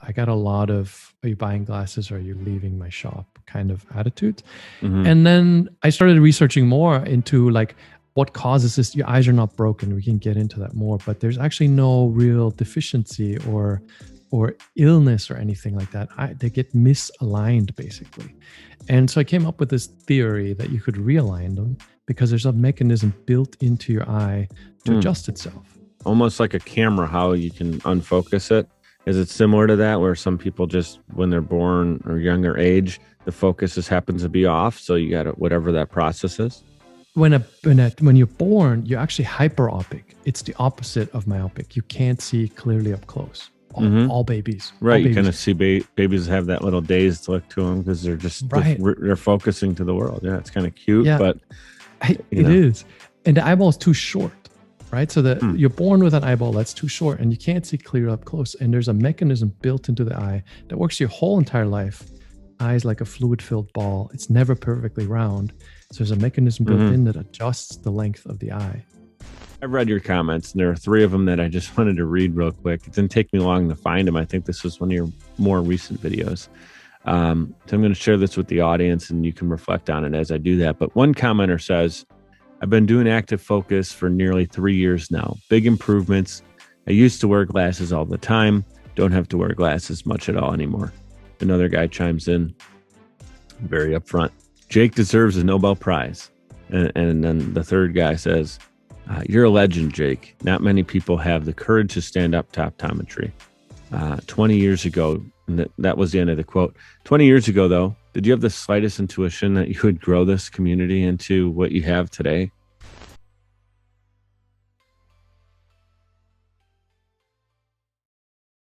I got a lot of, are you buying glasses or are you leaving my shop kind of attitudes. Mhm. And then I started researching more into like what causes this. Your eyes are not broken. We can get into that more, but there's actually no real deficiency or illness or anything like that. They get misaligned basically. And so I came up with this theory that you could realign them because there's a mechanism built into your eye to Hmm. adjust itself. Almost like a camera, how you can unfocus it. Is it similar to that, where some people just, when they're born or younger age, the focus just happens to be off? So you got to, whatever that process is. When you're born, you're actually hyperopic. It's the opposite of myopic. You can't see clearly up close. All babies. Right. All You babies. kind of see babies have that little dazed look to them because they're just, Right. they're focusing to the world. Yeah. It's kind of cute, Yeah. but it is. And the eyeball is too short, right? So that you're born with an eyeball that's too short and you can't see clear up close. And there's a mechanism built into the eye that works your whole entire life. Eye's like a fluid-filled ball. It's never perfectly round. So there's a mechanism built in that adjusts the length of the eye. I've read your comments, and there are 3 of them that I just wanted to read real quick. It didn't take me long to find them. I think this was one of your more recent videos. So I'm going to share this with the audience, and you can reflect on it as I do that. But one commenter says, I've been doing active focus for nearly 3 years now. Big improvements. I used to wear glasses all the time. Don't have to wear glasses much at all anymore. Another guy chimes in, very upfront. Jake deserves a Nobel Prize. And then the third guy says, you're a legend, Jake. Not many people have the courage to stand up to optometry. 20 years ago, and that was the end of the quote. 20 years ago, though, did you have the slightest intuition that you would grow this community into what you have today?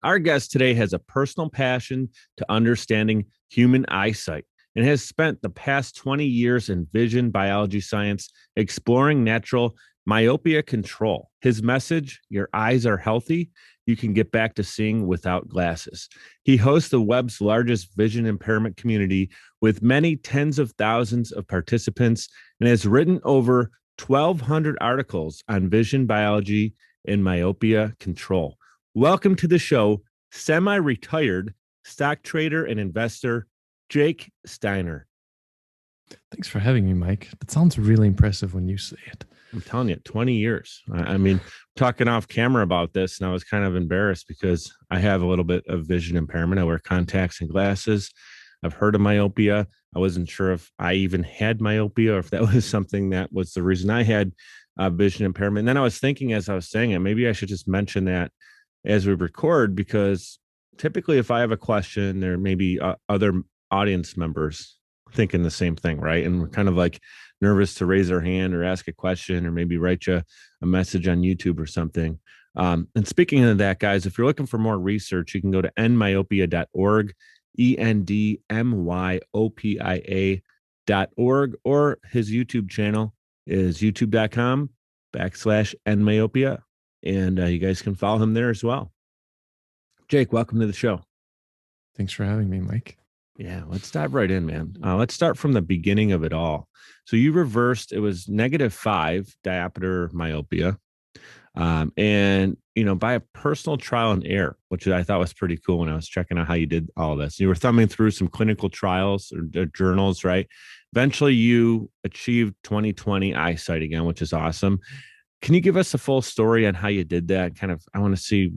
Our guest today has a personal passion to understanding human eyesight and has spent the past 20 years in vision biology science exploring natural myopia control. His message, your eyes are healthy. You can get back to seeing without glasses. He hosts the web's largest vision impairment community with many tens of thousands of participants and has written over 1,200 articles on vision biology and myopia control. Welcome to the show, semi-retired stock trader and investor, Jake Steiner. Thanks for having me, Mike. That sounds really impressive when you say it. I'm telling you, 20 years. I mean, talking off camera about this, and I was kind of embarrassed because I have a little bit of vision impairment. I wear contacts and glasses. I've heard of myopia. I wasn't sure if I even had myopia or if that was something that was the reason I had vision impairment. And then I was thinking as I was saying it, maybe I should just mention that as we record, because typically if I have a question, there may be other audience members thinking the same thing, right? And we're kind of like nervous to raise our hand or ask a question or maybe write you a message on YouTube or something. And speaking of that, guys, if you're looking for more research, you can go to endmyopia.org, endmyopia.org, or his YouTube channel is youtube.com/endmyopia. And you guys can follow him there as well. Jake, welcome to the show. Thanks for having me, Mike. Yeah, let's dive right in, man. Let's start from the beginning of it all. So you reversed, it was -5 diopter myopia. And, by a personal trial and error, which I thought was pretty cool when I was checking out how you did all this. You were thumbing through some clinical trials or journals, right? Eventually you achieved 20/20 eyesight again, which is awesome. Can you give us a full story on how you did that? Kind of, I want to see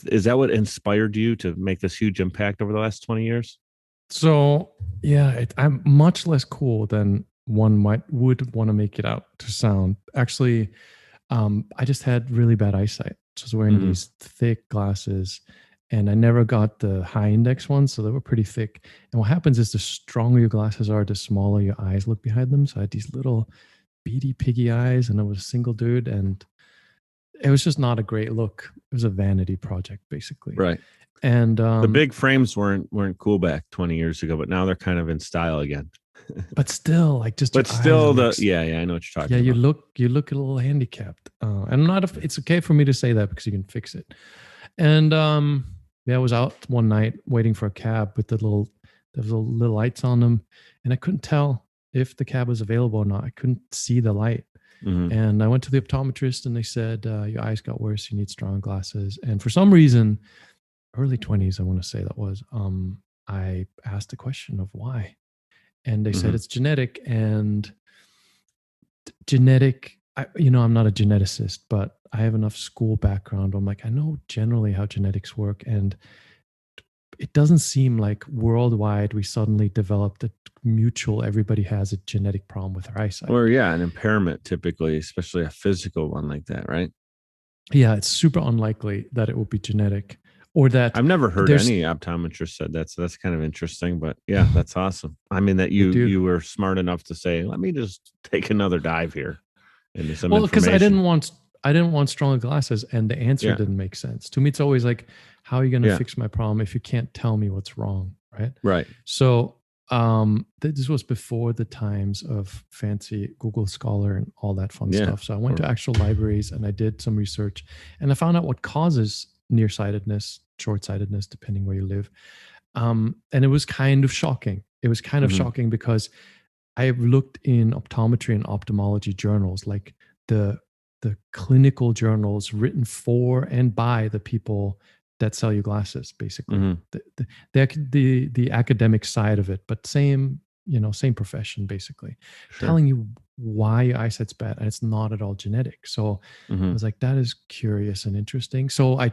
is that what inspired you to make this huge impact over the last 20 years? So yeah, I'm much less cool than one would want to make it out to sound. Actually, I just had really bad eyesight. So I was wearing these thick glasses, and I never got the high index ones, so they were pretty thick. And what happens is the stronger your glasses are, the smaller your eyes look behind them. So I had these little beady piggy eyes, and I was a single dude, and it was just not a great look. It was a vanity project, basically. Right. And the big frames weren't cool back 20 years ago, but now they're kind of in style again. But still, like just but still I know what you're talking about. You look a little handicapped. And it's okay for me to say that because you can fix it. And I was out one night waiting for a cab with there was little lights on them, and I couldn't tell if the cab was available or not. I couldn't see the light. And I went to the optometrist, and they said, your eyes got worse. You need strong glasses. And for some reason, early 20s, I want to say that was, I asked the question of why. And they said it's genetic, and genetic. I'm not a geneticist, but I have enough school background. I'm like, I know generally how genetics work, and it doesn't seem like worldwide we suddenly developed a mutual, everybody has a genetic problem with their eyesight. Or yeah, an impairment typically, especially a physical one like that, right? Yeah, it's super unlikely that it will be genetic, or that I've never heard any optometrist said that, so that's kind of interesting. But yeah, that's awesome. I mean, that you were smart enough to say, let me just take another dive here into some information. Because I didn't want stronger glasses, and the answer didn't make sense to me. It's always like, how are you going to fix my problem if you can't tell me what's wrong, right? Right. So this was before the times of fancy Google Scholar and all that fun stuff. So I went to actual libraries and I did some research, and I found out what causes nearsightedness, short-sightedness, depending where you live. And it was kind of shocking. It was kind of shocking because I looked in optometry and ophthalmology journals, like the clinical journals written for and by the people that sell you glasses, basically. The academic side of it, but same profession, basically, telling you why your eyesight's bad, and it's not at all genetic. So I was like, that is curious and interesting. So I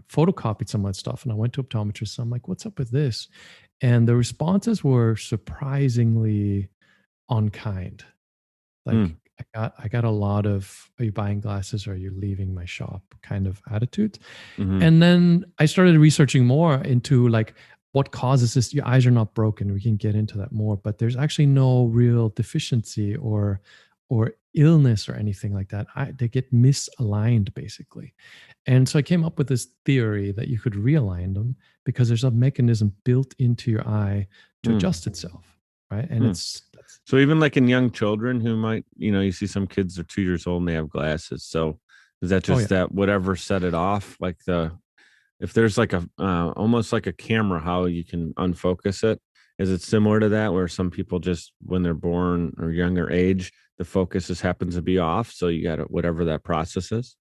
photocopied some of that stuff, and I went to optometrists. I'm like, what's up with this? And the responses were surprisingly unkind. Like, I got a lot of, are you buying glasses or are you leaving my shop kind of attitude. And then I started researching more into like, what causes this? Your eyes are not broken. We can get into that more, but there's actually no real deficiency or illness or anything like that. They get misaligned, basically. And so I came up with this theory that you could realign them because there's a mechanism built into your eye to adjust itself, right? And so even like in young children who might, you see some kids are 2 years old and they have glasses. So is that just that whatever set it off? Like if there's like a almost like a camera, how you can unfocus it? Is it similar to that, where some people just, when they're born or younger age, the focus just happens to be off? So you got to, whatever that process is.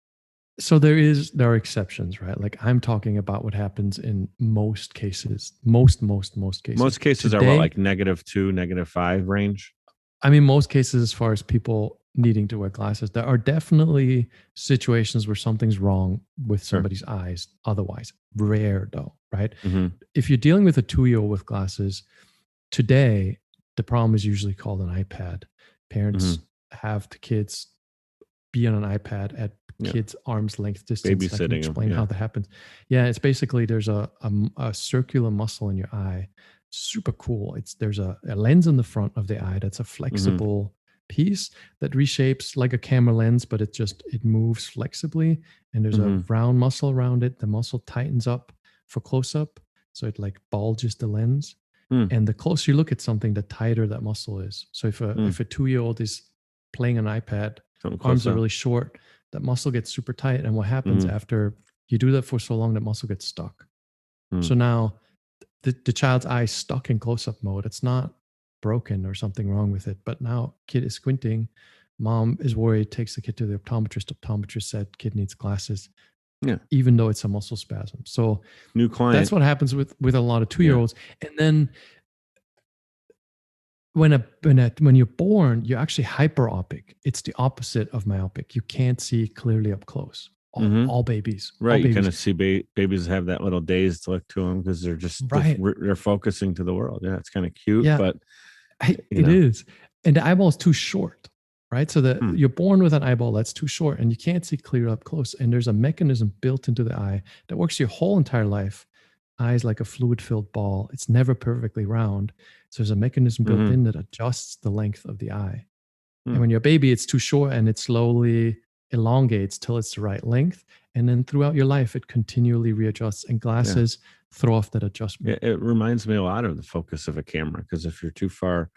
So there are exceptions, right? Like, I'm talking about what happens in most cases. Most cases. Most cases are what, like -2, -5 range? I mean, most cases, as far as people needing to wear glasses, there are definitely situations where something's wrong with somebody's eyes. Otherwise, rare though, right? If you're dealing with a 2-year-old with glasses, today, the problem is usually called an iPad. Parents have the kids be on an iPad at kids' arm's length distance. Babysitting. I can explain how that happens. Yeah, it's basically, there's a circular muscle in your eye. Super cool. There's a lens in the front of the eye that's a flexible piece that reshapes like a camera lens, but it moves flexibly. And there's a round muscle around it. The muscle tightens up for close-up, so it like bulges the lens. And the closer you look at something, the tighter that muscle is. So if a 2-year-old is playing an iPad, arms are really short, that muscle gets super tight. And what happens after you do that for so long, that muscle gets stuck. So now the child's eye is stuck in close-up mode. It's not broken or something wrong with it, but now kid is squinting. Mom is worried, takes the kid to the optometrist. Optometrist said kid needs glasses. Yeah, even though it's a muscle spasm. So new client. That's what happens with a lot of 2-year-olds. And then when you're born, you're actually hyperopic. It's the opposite of myopic. You can't see clearly up close. All babies. Right. All babies. You kind of see babies have that little dazed look to them because they're just they're focusing to the world. Yeah, it's kind of cute, but it is. And the eyeball is too short, right? So that you're born with an eyeball that's too short and you can't see clear up close. And there's a mechanism built into the eye that works your whole entire life. Eye is like a fluid-filled ball. It's never perfectly round. So there's a mechanism built in that adjusts the length of the eye. And when you're a baby, it's too short and it slowly elongates till it's the right length. And then throughout your life, it continually readjusts, and glasses throw off that adjustment. It reminds me a lot of the focus of a camera, because if you're too far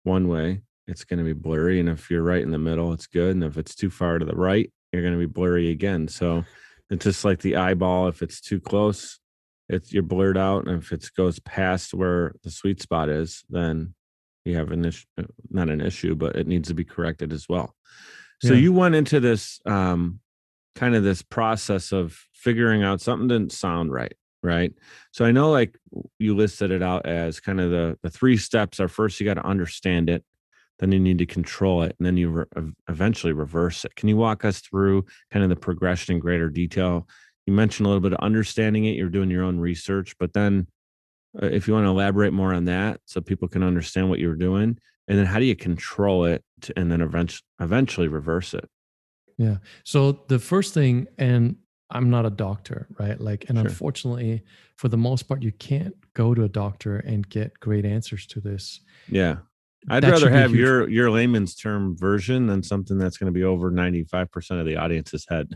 one way, it's going to be blurry. And if you're right in the middle, it's good. And if it's too far to the right, you're going to be blurry again. So it's just like the eyeball. If it's too close, you're blurred out. And if it goes past where the sweet spot is, then you have an issue, not an issue, but it needs to be corrected as well. So you went into this kind of this process of figuring out something didn't sound right. Right. So I know like you listed it out as kind of the three steps are first, you got to understand it. Then you need to control it. And then you eventually reverse it. Can you walk us through kind of the progression in greater detail? You mentioned a little bit of understanding it. You're doing your own research, but then if you want to elaborate more on that so people can understand what you're doing, and then how do you control it and then eventually reverse it? Yeah. So the first thing, and I'm not a doctor, right? Like, and Sure. unfortunately, for the most part, you can't go to a doctor and get great answers to this. Yeah. I'd That rather should be a have huge. your layman's term version than something that's going to be over 95% of the audience's head.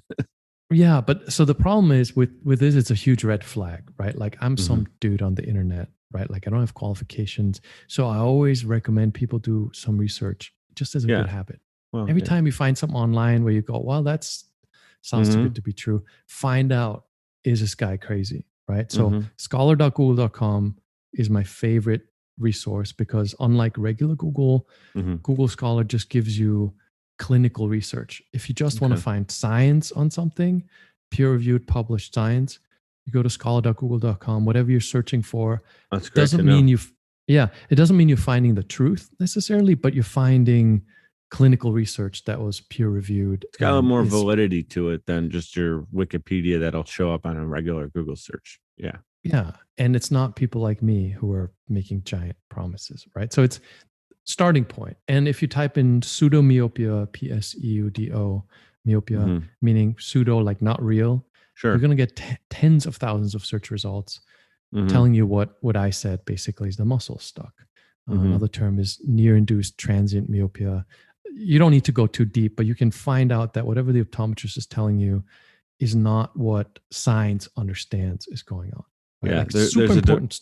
Yeah, but so the problem is with this, it's a huge red flag, right? Like I'm Mm-hmm. some dude on the internet, right? Like I don't have qualifications, so I always recommend people do some research, just as a good Yeah. habit. Well, Every yeah. time you find something online where you go, well, that's sounds too good Mm-hmm. to be true. Find out, is this guy crazy, right? So Mm-hmm. scholar.google.com is my favorite resource because unlike regular Google, Mm-hmm. Google Scholar just gives you clinical research. If you just want to Okay. find science on something, peer reviewed published science, you go to scholar.google.com, whatever you're searching for. That's great to Doesn't know. mean it doesn't mean you're finding the truth necessarily, but you're finding clinical research that was peer reviewed It's got a little and more is, validity to it than just your Wikipedia that'll show up on a regular Google search. Yeah. yeah. And it's not people like me who are making giant promises, right? So it's starting point. And if you type in pseudomyopia, pseudo myopia, Mm-hmm. meaning pseudo, like not real, you're Sure. going to get tens of thousands of search results Mm-hmm. telling you what I said basically is the muscle stuck. Mm-hmm. Another term is near induced transient myopia. You don't need to go too deep, but you can find out that whatever the optometrist is telling you is not what science understands is going on. Right? Yeah. Like super important.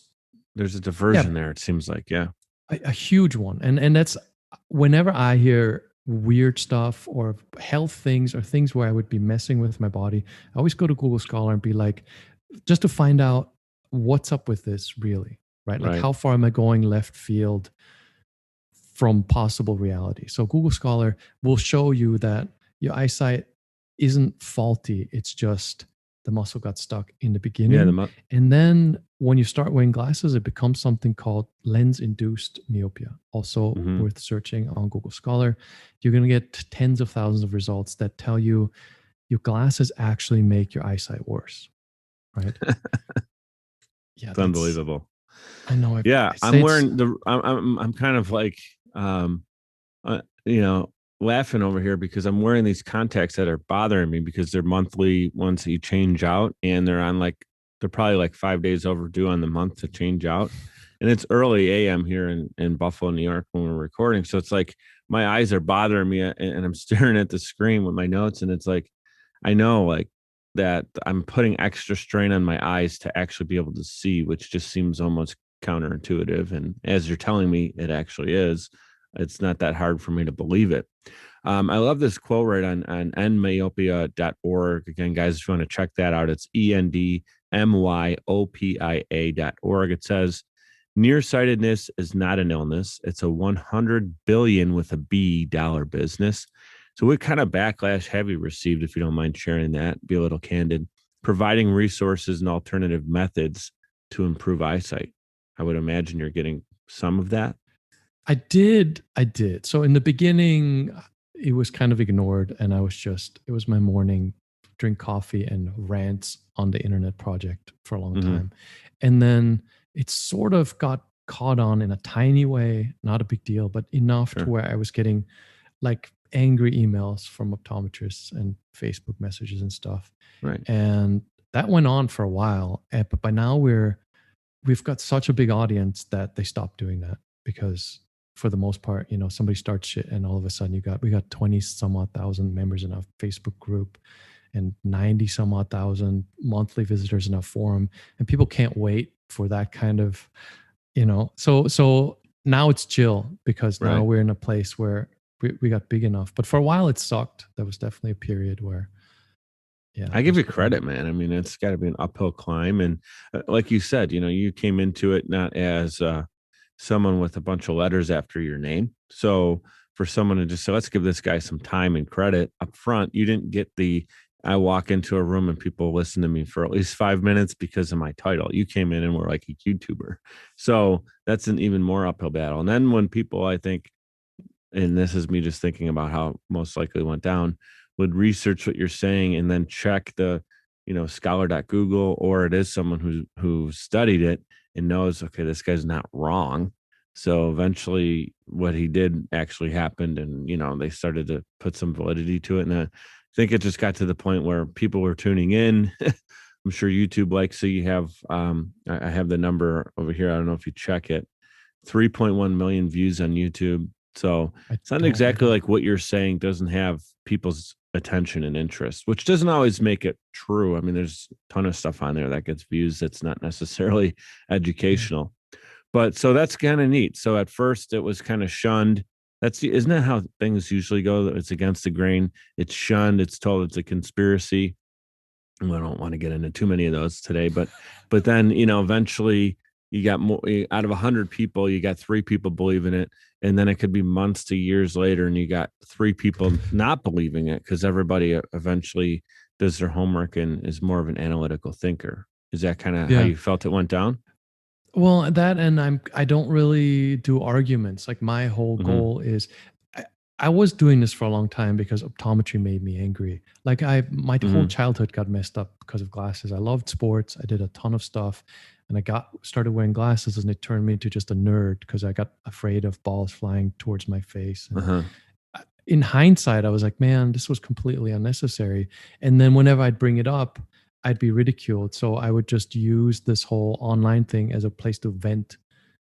There's a Yeah, diversion there. It seems like, yeah. a huge one. And that's whenever I hear weird stuff or health things or things where I would be messing with my body, I always go to Google Scholar and be like, just to find out what's up with this really, right? Like Right. how far am I going left field from possible reality? So Google Scholar will show you that your eyesight isn't faulty. It's just the muscle got stuck in the Yeah. beginning. And then when you start wearing glasses, it becomes something called lens induced myopia, also Mm-hmm. worth searching on Google Scholar. You're going to get tens of thousands of results that tell you your glasses actually make your eyesight worse, right? Yeah, It's unbelievable. I know. I Yeah. I'm say it's, wearing I'm kind of like, you know, laughing over here because I'm wearing these contacts that are bothering me because they're monthly ones that you change out and they're probably like 5 days overdue on the month to change out. And it's early AM here in Buffalo, New York when we're recording. So it's like my eyes are bothering me and I'm staring at the screen with my notes. And it's like, I know like that I'm putting extra strain on my eyes to actually be able to see, which just seems almost counterintuitive. And as you're telling me, it actually is. It's not that hard for me to believe it. I love this quote right on endmyopia.org. Again, guys, if you want to check that out, it's endmyopia.org. It says, nearsightedness is not an illness. It's a 100 billion with a B dollar business. So what kind of backlash have you received, if you don't mind sharing that? Be a little candid. Providing resources and alternative methods to improve eyesight. I would imagine you're getting some of that. I did. I did. So in the beginning, it was kind of ignored, and it was my morning drink coffee and rants on the internet project for a long Mm-hmm. time. And then it sort of got caught on in a tiny way, not a big deal, but enough to Sure. where I was getting like angry emails from optometrists and Facebook messages and stuff. Right. And that went on for a while. But by now we've got such a big audience that they stopped doing that because for the most part, somebody starts shit and all of a sudden we got 20 some odd thousand members in our Facebook group and 90 some odd thousand monthly visitors in our forum. And people can't wait for that kind of, so now it's chill because now Right. we're in a place where we got big enough. But for a while it sucked. There was definitely a period where, yeah. I give you credit, man. I mean, it's got to be an uphill climb. And like you said, you came into it not as someone with a bunch of letters after your name. So for someone to just say, let's give this guy some time and credit up front, you didn't get the I walk into a room and people listen to me for at least 5 minutes because of my title. You came in and were like a YouTuber. So that's an even more uphill battle. And then when people, I think, and this is me just thinking about how most likely went down, would research what you're saying and then check the, scholar.google, or it is someone who studied it and knows, okay, this guy's not wrong. So eventually what he did actually happened, and they started to put some validity to it. And I think it just got to the point where people were tuning in. I'm sure YouTube likes, so you have I have the number over here. I don't know if you check it. 3.1 million views on YouTube. So it's not exactly like what you're saying doesn't have people's attention and interest, which doesn't always make it true. I mean, there's a ton of stuff on there that gets views that's not necessarily educational. But so that's kind of neat. So at first it was kind of shunned. Isn't that how things usually go? It's against the grain. It's shunned. It's told it's a conspiracy. I don't want to get into too many of those today, but then, eventually you got more out of 100 people, you got 3 people believe in it. And then it could be months to years later and you got 3 people not believing it, because everybody eventually does their homework and is more of an analytical thinker. Is that kind of how you felt it went down? Well, that, and I don't really do arguments. Like my whole goal is, I was doing this for a long time because optometry made me angry. Like my whole childhood got messed up because of glasses. I loved sports. I did a ton of stuff, and I started wearing glasses, and it turned me into just a nerd because I got afraid of balls flying towards my face. And in hindsight, I was like, man, this was completely unnecessary. And then whenever I'd bring it up, I'd be ridiculed. So I would just use this whole online thing as a place to vent,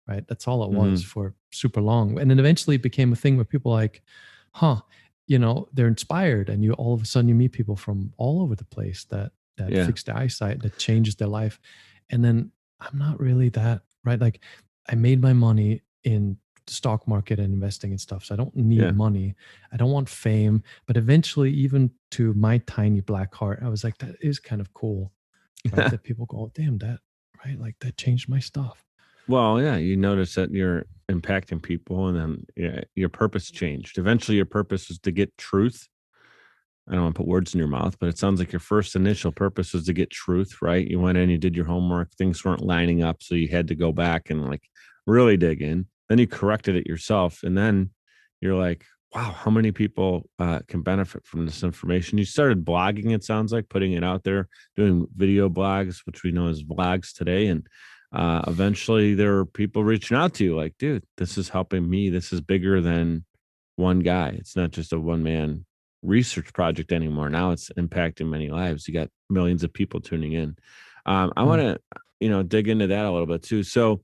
right? That's all it was for super long. And then eventually it became a thing where people like, they're inspired, and you all of a sudden you meet people from all over the place that fix their eyesight, that changes their life. And then I'm not really that, right? Like I made my money in the stock market and investing and stuff. So I don't need money. I don't want fame. But eventually, even to my tiny black heart, I was like, that is kind of cool. Right? That people go, oh, damn, that, right? Like that changed my stuff. Well, yeah, you notice that you're impacting people, and then your purpose changed. Eventually, your purpose was to get truth. I don't want to put words in your mouth, but it sounds like your first initial purpose was to get truth, right? You went in, you did your homework, things weren't lining up, so you had to go back and like really dig in. Then you corrected it yourself, and then you're like, wow, how many people can benefit from this information? You started blogging, it sounds like, putting it out there, doing video blogs, which we know as vlogs today. And eventually there are people reaching out to you like, dude, this is helping me. This is bigger than one guy. It's not just a one man research project anymore. Now it's impacting many lives. You got millions of people tuning in. I want to, dig into that a little bit too. So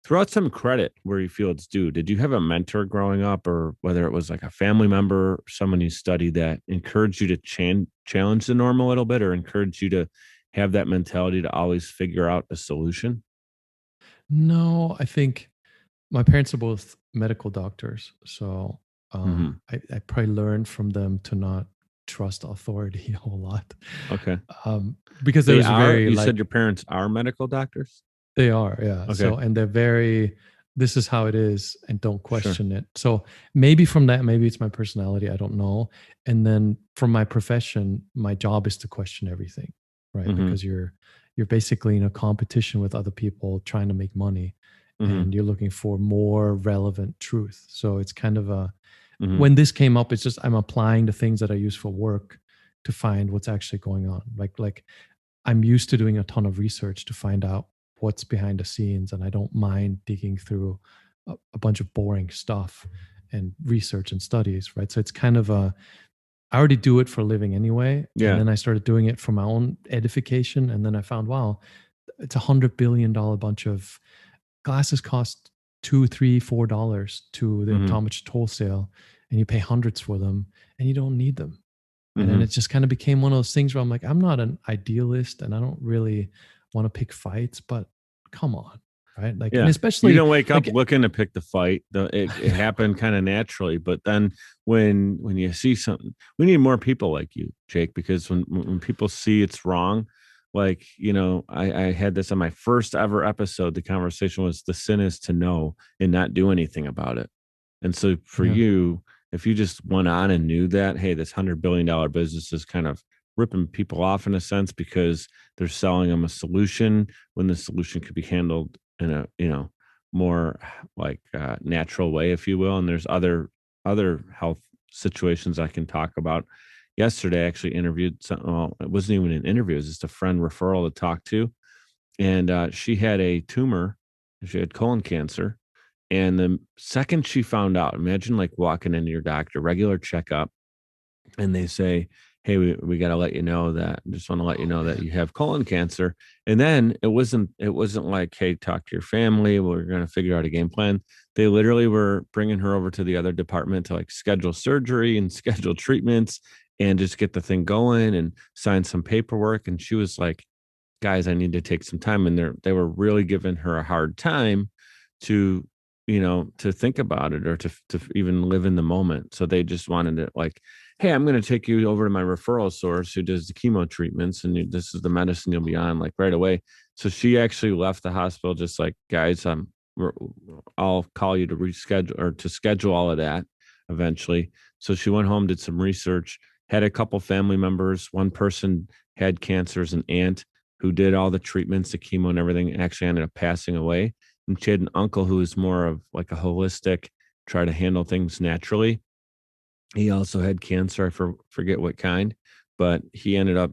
throw out some credit where you feel it's due. Did you have a mentor growing up, or whether it was like a family member, someone you studied, that encouraged you to challenge the norm a little bit, or encouraged you to have that mentality to always figure out a solution? No, I think my parents are both medical doctors. So I probably learned from them to not trust authority a whole lot. Okay. Because there was You said your parents are medical doctors? They are, yeah. Okay. So, and they're very, this is how it is, and don't question it. So maybe from that, maybe it's my personality, I don't know. And then from my profession, my job is to question everything, right? Because you're basically in a competition with other people trying to make money, and you're looking for more relevant truth. So it's kind of a, when this came up, it's just I'm applying the things that I use for work to find what's actually going on. Like I'm used to doing a ton of research to find out what's behind the scenes, and I don't mind digging through a bunch of boring stuff and research and studies, right? So it's kind of I already do it for a living anyway. Yeah. And then I started doing it for my own edification. And then I found, wow, it's $100 billion bunch of glasses cost $2, $3, $4 to the optometrist wholesale, and you pay hundreds for them and you don't need them. And then it just kind of became one of those things where I'm like, I'm not an idealist and I don't really want to pick fights, but come on, right? Like, and especially you don't wake up looking to pick the fight. It happened kind of naturally. But then when you see something, we need more people like you, Jake, because when people see it's wrong, like, I had this on my first ever episode. The conversation was, the sin is to know and not do anything about it. And so for you, if you just went on and knew that, hey, this $100 billion business is kind of ripping people off in a sense because they're selling them a solution when the solution could be handled in a, more like natural way, if you will. And there's other health situations I can talk about. Yesterday, I actually interviewed well, it wasn't even an interview, it was just a friend referral to talk to. And she had a tumor. She had colon cancer. And the second she found out, imagine like walking into your doctor, regular checkup, and they say, hey, we got to let you know that, just want to let you know that you have colon cancer. And then it wasn't like, hey, talk to your family, we're going to figure out a game plan. They literally were bringing her over to the other department to like schedule surgery and schedule treatments and just get the thing going and sign some paperwork. And she was like, guys, I need to take some time. And they were really giving her a hard time to, to think about it or to even live in the moment. So they just wanted to like, hey, I'm going to take you over to my referral source who does the chemo treatments, and this is the medicine you'll be on like right away. So she actually left the hospital just like, guys, I'll call you to reschedule or to schedule all of that eventually. So she went home, did some research, had a couple family members. One person had cancer as an aunt who did all the treatments, the chemo and everything, and actually ended up passing away. And she had an uncle who was more of like a holistic, try to handle things naturally. He also had cancer. I forget what kind, but he ended up,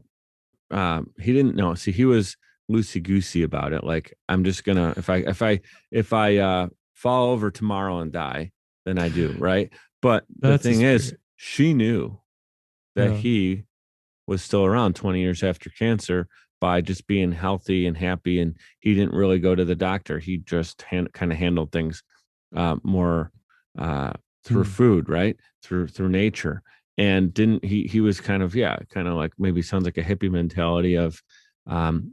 he didn't know. See, he was loosey goosey about it. Like, I'm just gonna, if I fall over tomorrow and die, then I do. Right. But the thing is, she knew that he was still around 20 years after cancer by just being healthy and happy. And he didn't really go to the doctor. He just kind of handled things more through food, right? Through nature. And he was kind of like, maybe sounds like a hippie mentality of,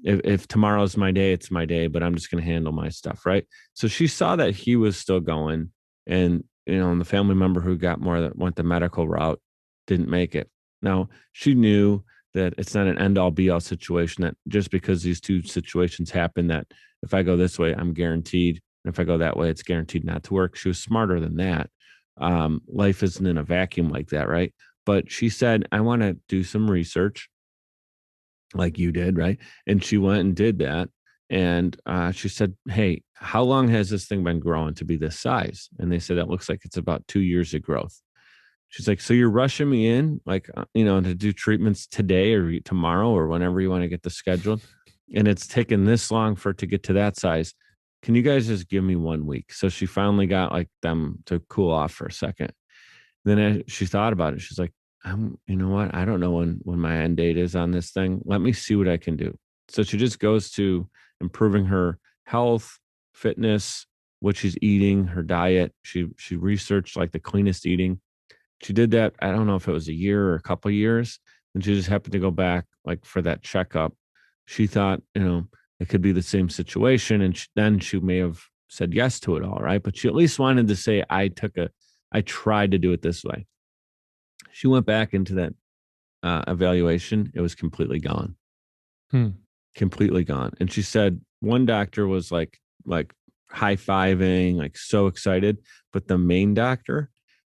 if tomorrow's my day, it's my day, but I'm just going to handle my stuff. Right. So she saw that he was still going, and, and the family member who got more that went the medical route didn't make it. Now she knew that it's not an end all be all situation, that just because these two situations happen, that if I go this way, I'm guaranteed. And if I go that way, it's guaranteed not to work. She was smarter than that. Life isn't in a vacuum like that. Right. But she said, I want to do some research like you did. Right. And she went and did that. And she said, hey, how long has this thing been growing to be this size? And they said, that looks like it's about 2 years of growth. She's like, so you're rushing me in, like, to do treatments today or tomorrow or whenever you want to get the scheduled. And it's taken this long for it to get to that size. Can you guys just give me 1 week? So she finally got like them to cool off for a second. Then she thought about it. She's like, you know what? I don't know when my end date is on this thing. Let me see what I can do. So she just goes to improving her health, fitness, what she's eating, her diet. She researched like the cleanest eating. She did that. I don't know if it was a year or a couple of years. And she just happened to go back like for that checkup. She thought, it could be the same situation. And then she may have said yes to it all. Right. But she at least wanted to say, I tried to do it this way. She went back into that evaluation. It was completely gone. Completely gone. And she said one doctor was like high-fiving, like so excited. But the main doctor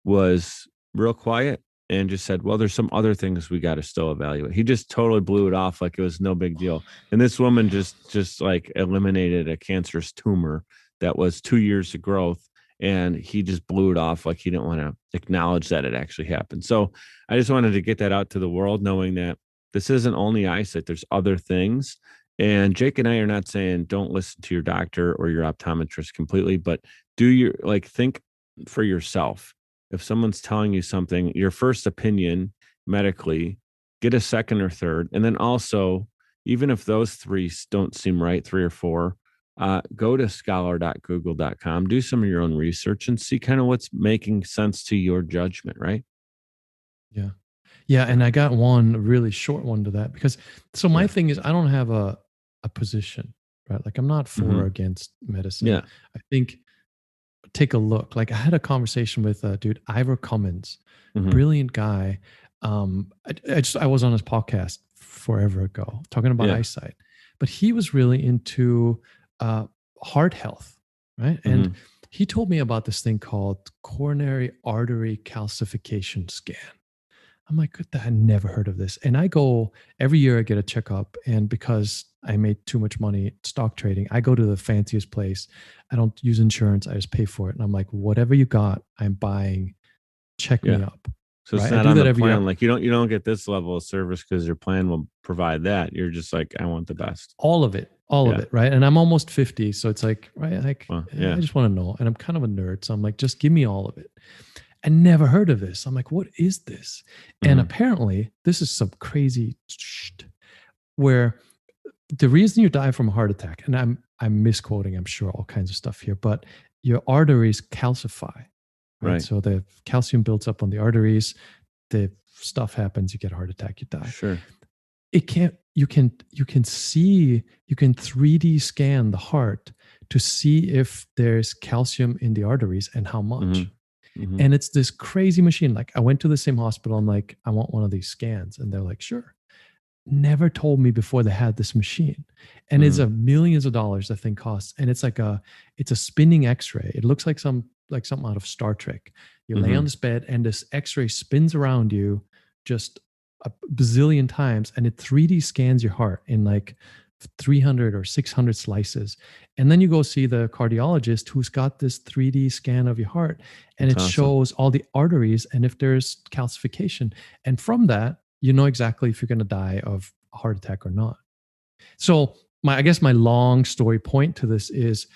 was real quiet and just said, well, there's some other things we got to still evaluate. He just totally blew it off like it was no big deal. And this woman just like eliminated a cancerous tumor that was 2 years of growth. And he just blew it off like he didn't want to acknowledge that it actually happened. So I just wanted to get that out to the world, knowing that this isn't only eyesight. There's other things. And Jake and I are not saying don't listen to your doctor or your optometrist completely, but think for yourself. If someone's telling you something, your first opinion medically, get a second or third. And then also, even if those three don't seem right, 3 or 4, go to scholar.google.com, do some of your own research and see kind of what's making sense to your judgment, right? Yeah. Yeah. And I got one really short one to that because my thing is I don't have a position, right? Like I'm not for or against medicine. Yeah. I think take a look. Like I had a conversation with dude, Ivor Cummins, brilliant guy. I was on his podcast forever ago talking about eyesight, but he was really into heart health, right? And he told me about this thing called coronary artery calcification scan. I'm like, good, I never heard of this. And I go every year, I get a checkup. And because I made too much money stock trading, I go to the fanciest place. I don't use insurance. I just pay for it. And I'm like, whatever you got, I'm buying. Check me up. So it's Right. not I do on that the every year. plan. Like you don't get this level of service because your plan will provide that. You're just like, I want the best. All of it. All of it. Right. And I'm almost 50. So it's like, right. Like, I just want to know. And I'm kind of a nerd. So I'm like, just give me all of it. I never heard of this. I'm like, what is this? And apparently, this is some crazy shit where the reason you die from a heart attack, and I'm misquoting, I'm sure, all kinds of stuff here, but your arteries calcify. Right. So the calcium builds up on the arteries, the stuff happens, you get a heart attack, you die. Sure. You can 3D scan the heart to see if there's calcium in the arteries and how much. And it's this crazy machine. Like I went to the same hospital. I'm like, I want one of these scans. And they're like, sure. Never told me before they had this machine. And it's millions of dollars, the thing costs. And it's like it's a spinning x-ray. It looks like something out of Star Trek. You lay on this bed and this x-ray spins around you just a bazillion times. And it 3D scans your heart in like 300 or 600 slices. And then you go see the cardiologist who's got this 3D scan of your heart, and it shows all the arteries and if there's calcification. And from that, you know exactly if you're going to die of a heart attack or not. So I guess my long story point to this is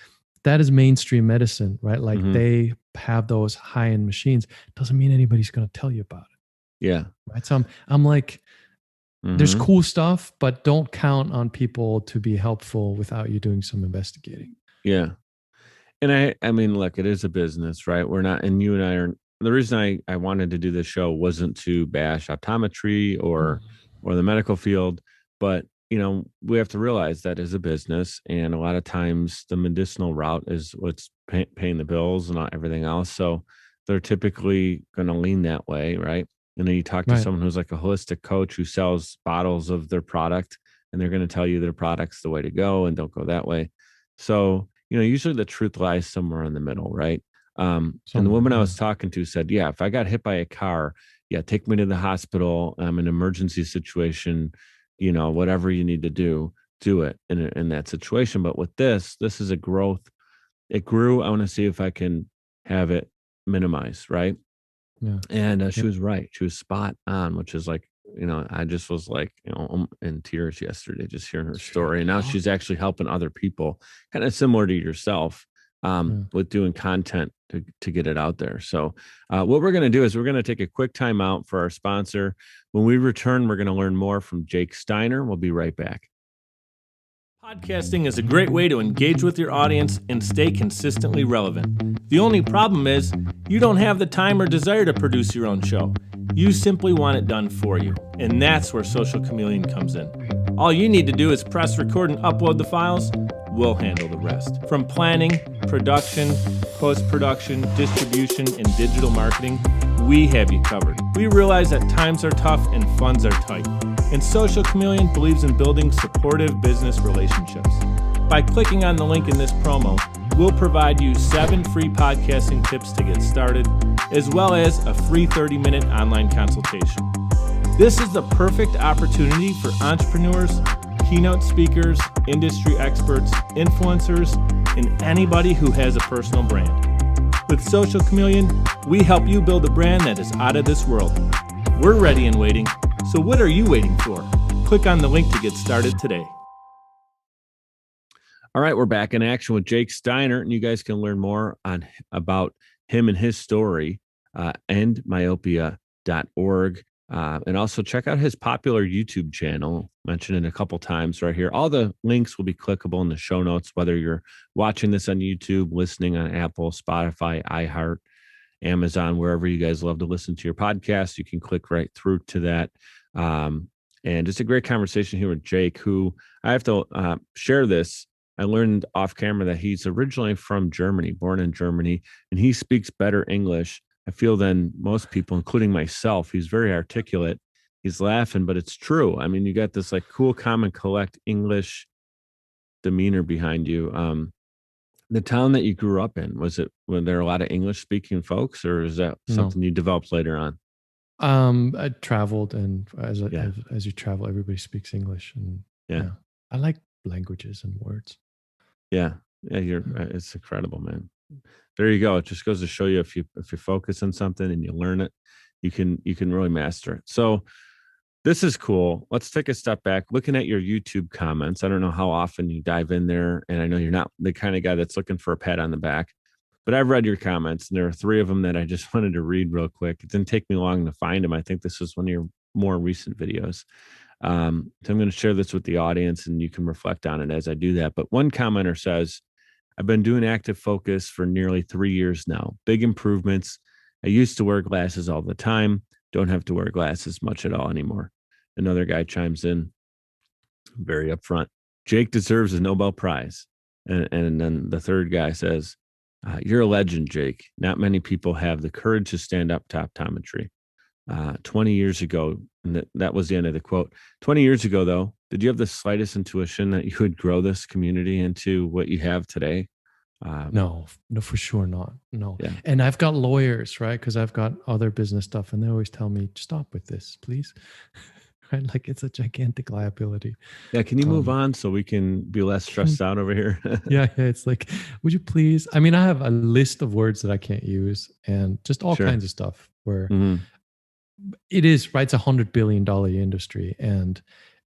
that is mainstream medicine, right? Like they have those high-end machines. Doesn't mean anybody's going to tell you about it. Yeah. Right. So I'm like, there's cool stuff, but don't count on people to be helpful without you doing some investigating. Yeah. And I mean, look, it is a business, right? We're not, and you and I are, the reason I wanted to do this show wasn't to bash optometry or the medical field, but you know, we have to realize that is a business, and a lot of times the medicinal route is what's paying the bills and not everything else. So they're typically going to lean that way, right? And then you talk to someone who's like a holistic coach who sells bottles of their product, and they're going to tell you their product's the way to go and don't go that way. So, you know, usually the truth lies somewhere in the middle, right? And the woman I was talking to said, yeah, if I got hit by a car, take me to the hospital. I'm in an emergency situation, you know, whatever you need to do it in that situation. But with this is a growth. It grew. I want to see if I can have it minimized, right? Yeah. And she was right. She was spot on, which is like, you know, I just was like, you know, I'm in tears yesterday just hearing her story. And now she's actually helping other people, kind of similar to yourself, with doing content to get it out there. So what we're going to do is we're going to take a quick time out for our sponsor. When we return, we're going to learn more from Jake Steiner. We'll be right back. Podcasting is a great way to engage with your audience and stay consistently relevant. The only problem is you don't have the time or desire to produce your own show. You simply want it done for you, and that's where Social Chameleon comes in. All you need to do is press record and upload the files. We'll handle the rest. From planning, production, post-production, distribution, and digital marketing, we have you covered. We realize that times are tough and funds are tight, and Social Chameleon believes in building supportive business relationships. By clicking on the link in this promo, we'll provide you 7 free podcasting tips to get started, as well as a free 30-minute online consultation. This is the perfect opportunity for entrepreneurs, keynote speakers, industry experts, influencers, and anybody who has a personal brand. With Social Chameleon, we help you build a brand that is out of this world. We're ready and waiting, so what are you waiting for? Click on the link to get started today. All right, we're back in action with Jake Steiner, and you guys can learn more about him and his story, endmyopia.org. And also check out his popular YouTube channel, mentioned it a couple times right here. All the links will be clickable in the show notes, whether you're watching this on YouTube, listening on Apple, Spotify, iHeart, Amazon, wherever you guys love to listen to your podcast. You can click right through to that. And just a great conversation here with Jake, who I have to share this. I learned off camera that he's originally from Germany, born in Germany, and he speaks better English, I feel, than most people, including myself. He's very articulate. He's laughing, but it's true. I mean, you got this like cool, calm, and collect English demeanor behind you. The town that you grew up in, were there a lot of English speaking folks, or is that something you developed later on? I traveled, and Yeah. as you travel, everybody speaks English, and Yeah. I like languages and words. Yeah. Yeah. It's incredible, man. There you go. It just goes to show you if you focus on something and you learn it, you can really master it. So this is cool. Let's take a step back. Looking at your YouTube comments, I don't know how often you dive in there, and I know you're not the kind of guy that's looking for a pat on the back, but I've read your comments, and there are 3 of them that I just wanted to read real quick. It didn't take me long to find them. I think this was one of your more recent videos. So I'm going to share this with the audience, and you can reflect on it as I do that. But one commenter says, I've been doing active focus for nearly 3 years now. Big improvements. I used to wear glasses all the time. Don't have to wear glasses much at all anymore. Another guy chimes in, very upfront. Jake deserves a Nobel Prize. And then the third guy says, you're a legend, Jake. Not many people have the courage to stand up to optometry. 20 years ago, and that was the end of the quote. 20 years ago, though, did you have the slightest intuition that you would grow this community into what you have today? No, for sure not. No. Yeah. And I've got lawyers, right? Because I've got other business stuff, and they always tell me, stop with this, please. Right? Like, it's a gigantic liability. Yeah. Can you move on so we can be less stressed out over here? Yeah. It's like, would you please? I mean, I have a list of words that I can't use, and just all Sure. kinds of stuff where Mhm. it is, right? It's $100 billion industry, and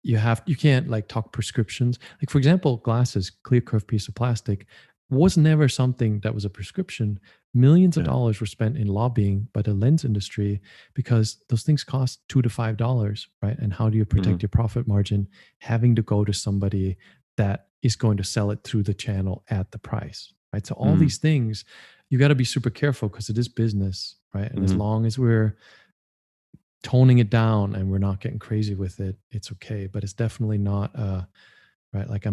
you can't like talk prescriptions. Like, for example, glasses, clear curved piece of plastic, was never something that was a prescription. Millions of Yeah. dollars were spent in lobbying by the lens industry because those things cost $2 to $5, right? And how do you protect your profit margin? Having to go to somebody that is going to sell it through the channel at the price, right? So all these things, you got to be super careful because it is business, right? And as long as we're toning it down and we're not getting crazy with it, it's okay. But it's definitely not right. Like,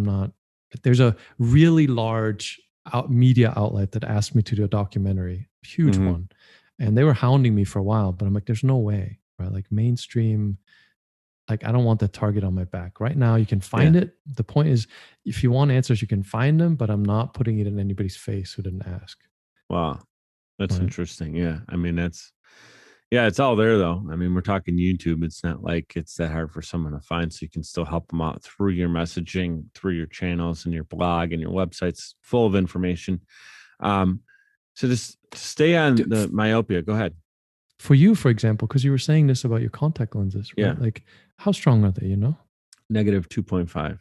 there's a really large media outlet that asked me to do a documentary, huge one, and they were hounding me for a while, but I'm like, there's no way, right? Like, mainstream, like, I don't want that target on my back right now. You can find it. The point is, if you want answers, you can find them, but I'm not putting it in anybody's face who didn't ask. Wow. That's Right. interesting. Yeah. I mean, it's all there though. I mean, we're talking YouTube. It's not like it's that hard for someone to find. So you can still help them out through your messaging, through your channels and your blog and your website's full of information. So just stay on the myopia. Go ahead. For you, for example, because you were saying this about your contact lenses, right? Yeah. Like, how strong are they, Negative 2.5.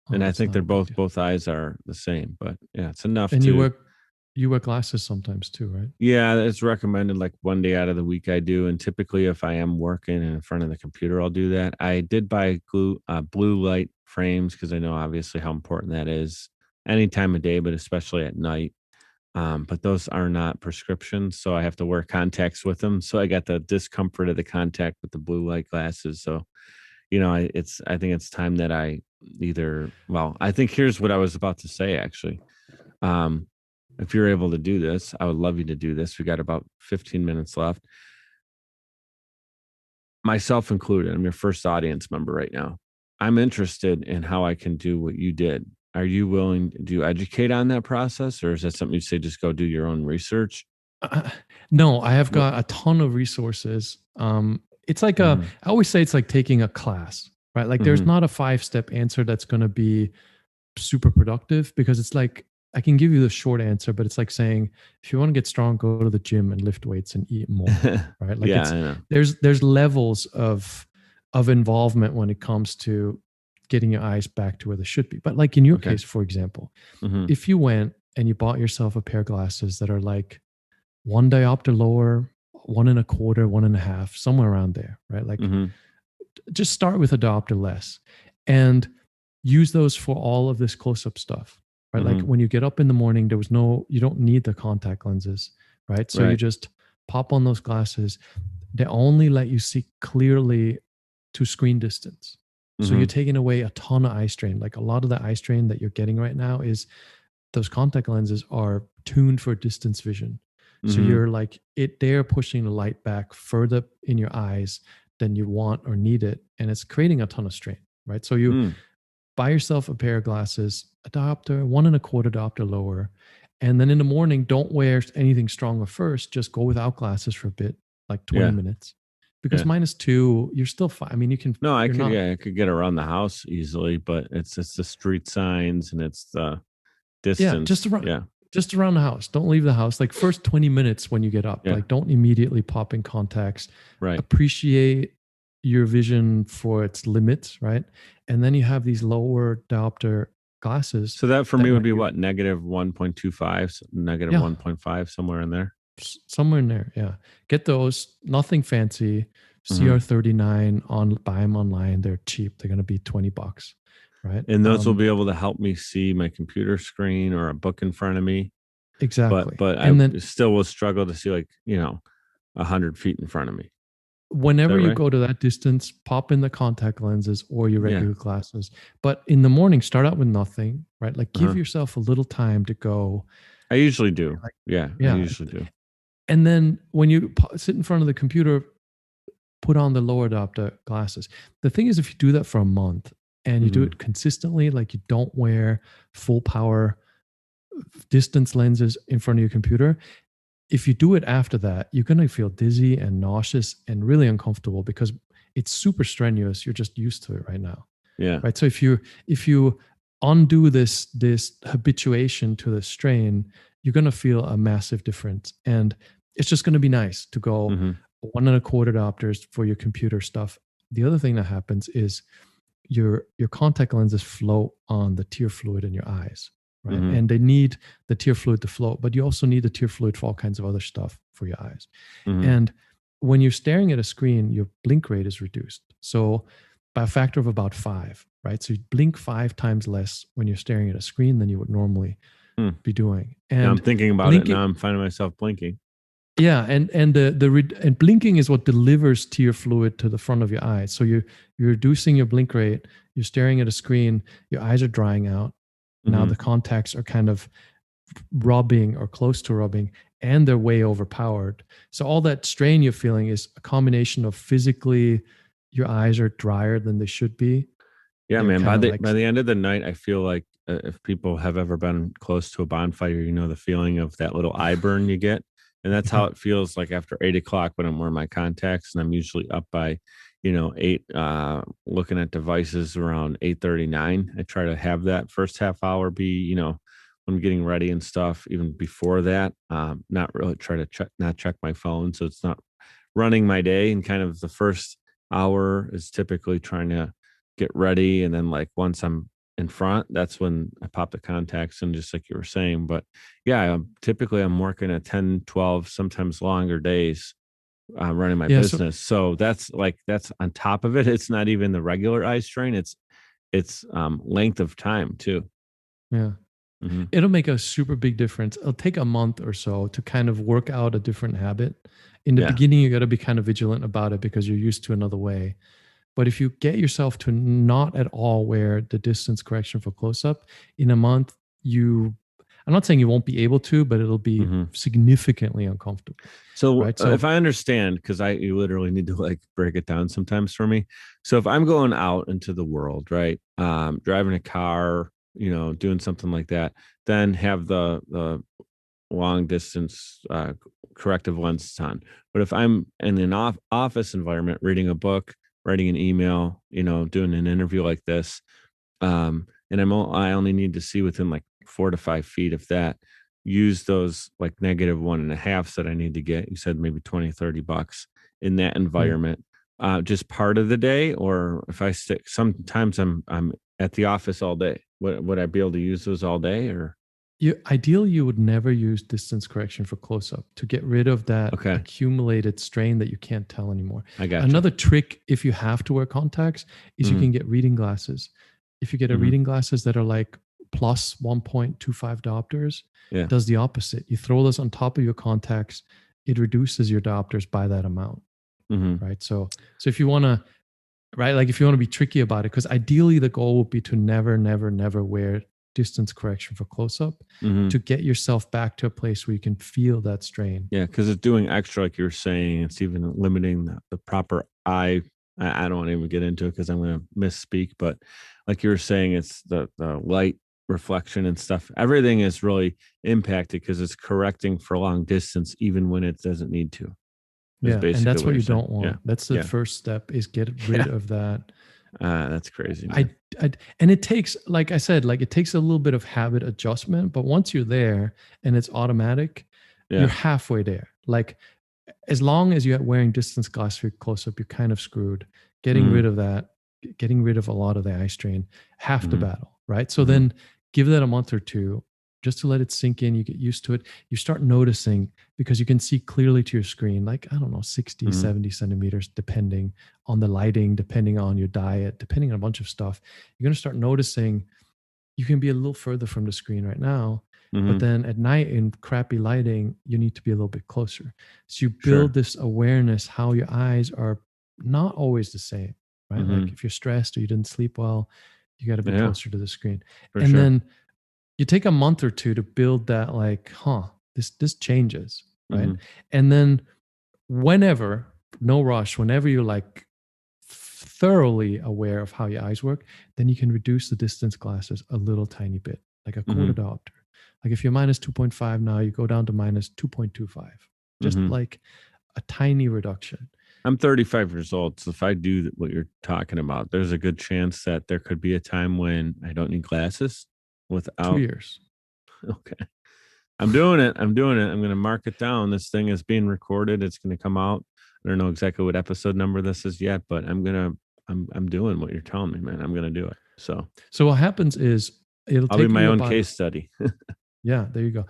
And I think they're both eyes are the same, but yeah, it's enough. And you wear glasses sometimes too, right? Yeah, it's recommended like one day out of the week I do. And typically if I am working in front of the computer, I'll do that. I did buy blue light frames because I know obviously how important that is any time of day, but especially at night. But those are not prescriptions, so I have to wear contacts with them. So I got the discomfort of the contact with the blue light glasses. So, I think it's time that I I think here's what I was about to say actually. If you're able to do this, I would love you to do this. We got about 15 minutes left. Myself included, I'm your first audience member right now. I'm interested in how I can do what you did. Are you willing to educate on that process, or is that something you say just go do your own research? No, I have got a ton of resources. It's like I always say it's like taking a class, right? Like, there's not a 5-step answer that's going to be super productive, because it's like, I can give you the short answer, but it's like saying, if you want to get strong, go to the gym and lift weights and eat more, right? Like, I know. there's levels of involvement when it comes to getting your eyes back to where they should be. But like in your case, for example, if you went and you bought yourself a pair of glasses that are like 1 diopter lower, 1.25, 1.5, somewhere around there, right? Like, just start with a diopter less and use those for all of this close-up stuff, right? Like, when you get up in the morning, you don't need the contact lenses, right? So you just pop on those glasses. They only let you see clearly to screen distance. So you're taking away a ton of eye strain. Like, a lot of the eye strain that you're getting right now is those contact lenses are tuned for distance vision. So you're like, they're pushing the light back further in your eyes than you want or need it. And it's creating a ton of strain, right? So you buy yourself a pair of glasses, a diopter, 1.25 diopter lower. And then in the morning, don't wear anything stronger first. Just go without glasses for a bit, like 20 minutes. because -2, you're still fine. I mean, you can. No, I could get around the house easily, but it's the street signs and it's the distance. Just around the house. Don't leave the house. Like first 20 minutes when you get up, like don't immediately pop in contacts. Right. Appreciate your vision for its limits, right? And then you have these lower diopter glasses. So that for me would be what, -1.25, -1.5, somewhere in there. Somewhere in there, yeah. Get those. Nothing fancy. CR39 buy them online. They're cheap. They're going to be $20, right? And those will be able to help me see my computer screen or a book in front of me. Exactly. But I still will struggle to see 100 feet in front of me. Whenever you go to that distance, pop in the contact lenses or your regular glasses. But in the morning, start out with nothing, right? Like give yourself a little time to go. I usually do. I usually do. And then when you sit in front of the computer, put on the lower diopter glasses. The thing is, if you do that for a month and you do it consistently, like you don't wear full power distance lenses in front of your computer, if you do it after that, you're going to feel dizzy and nauseous and really uncomfortable because it's super strenuous. You're just used to it right now. Yeah. Right. So if you undo this habituation to the strain, you're going to feel a massive difference. And it's just going to be nice to go 1.25 diopters for your computer stuff. The other thing that happens is your contact lenses float on the tear fluid in your eyes. Right. And they need the tear fluid to float, but you also need the tear fluid for all kinds of other stuff for your eyes. And when you're staring at a screen, your blink rate is reduced. So by a factor of about 5, right? So you blink 5 times less when you're staring at a screen than you would normally be doing. And now I'm thinking about it. Now I'm finding myself blinking. Yeah. And blinking is what delivers tear fluid to the front of your eyes. So you're reducing your blink rate. You're staring at a screen. Your eyes are drying out. Now the contacts are kind of rubbing or close to rubbing, and they're way overpowered. So all that strain you're feeling is a combination of physically your eyes are drier than they should be. Yeah, man. By the end of the night, I feel like if people have ever been close to a bonfire, the feeling of that little eye burn you get. And that's how it feels like after 8 o'clock when I'm wearing my contacts, and I'm usually up by 8, looking at devices around 8:39. I try to have that first half hour be, when I'm getting ready and stuff. Even before that, not really try to not check my phone, so it's not running my day. And kind of the first hour is typically trying to get ready, and then like once I'm in front, that's when I pop the contacts in, just like you were saying. But yeah, typically I'm working at 10, 12, sometimes longer days. Running my business. So that's on top of it. It's not even the regular eye strain. It's length of time too. Yeah. It'll make a super big difference. It'll take a month or so to kind of work out a different habit. In the beginning, you got to be kind of vigilant about it because you're used to another way. But if you get yourself to not at all wear the distance correction for close-up, in a month, I'm not saying you won't be able to, but it'll be significantly uncomfortable. So if I understand, because you literally need to break it down sometimes for me. So if I'm going out into the world, right, driving a car, doing something like that, then have the long distance corrective lenses on. But if I'm in an office environment, reading a book, writing an email, doing an interview like this, and I only need to see within 4 to 5 feet, if that, use those -1.5s that I need to get. You said maybe $20-$30 in that environment, just part of the day. Or if I sometimes I'm at the office all day, would I be able to use those all day? Or ideally you would never use distance correction for close-up to get rid of that accumulated strain that you can't tell anymore. I got another trick. If you have to wear contacts, is you can get reading glasses. If you get a reading glasses that are plus 1.25 diopters, it does the opposite. You throw those on top of your contacts, it reduces your diopters by that amount. Right. So if you want to, right, if you want to be tricky about it, because ideally the goal would be to never wear distance correction for close-up to get yourself back to a place where you can feel that strain. Yeah, because it's doing extra, like you're saying. It's even limiting the proper eye. I don't want to even get into it because I'm going to misspeak, but like you were saying, it's the light reflection and stuff. Everything is really impacted because it's correcting for long distance, even when it doesn't need to. Yeah, and that's what you saying. don't want. Yeah. That's the first step, is get rid of that. That's crazy, man. And it takes, like I said, like it takes a little bit of habit adjustment, but once you're there and it's automatic, you're halfway there. Like as long as you're wearing distance glasses for close up, you're kind of screwed. Getting rid of that, getting rid of a lot of the eye strain, half the battle, right? So then give that a month or two just to let it sink in. You get used to it. You start noticing, because you can see clearly to your screen, like, I don't know, 60, 70 centimeters, depending on the lighting, depending on your diet, depending on a bunch of stuff. You're going to start noticing you can be a little further from the screen right now, but then at night in crappy lighting, you need to be a little bit closer. So you build this awareness how your eyes are not always the same, right? Like if you're stressed or you didn't sleep well, you got to be closer to the screen. Then you take a month or two to build that, like, this changes, right? And then whenever, no rush, whenever you're like thoroughly aware of how your eyes work, then you can reduce the distance glasses a little tiny bit, like a quarter diopter. Like if you're minus 2.5 now, you go down to minus 2.25, just like a tiny reduction. I'm 35 years old. So if I do what you're talking about, there's a good chance that there could be a time when I don't need glasses without 2 years. Okay. I'm doing it. I'm going to mark it down. This thing is being recorded. It's going to come out. I don't know exactly what episode number this is yet, but I'm doing what you're telling me, man. I'm going to do it. So what happens is I'll be my own case study. Yeah, there you go.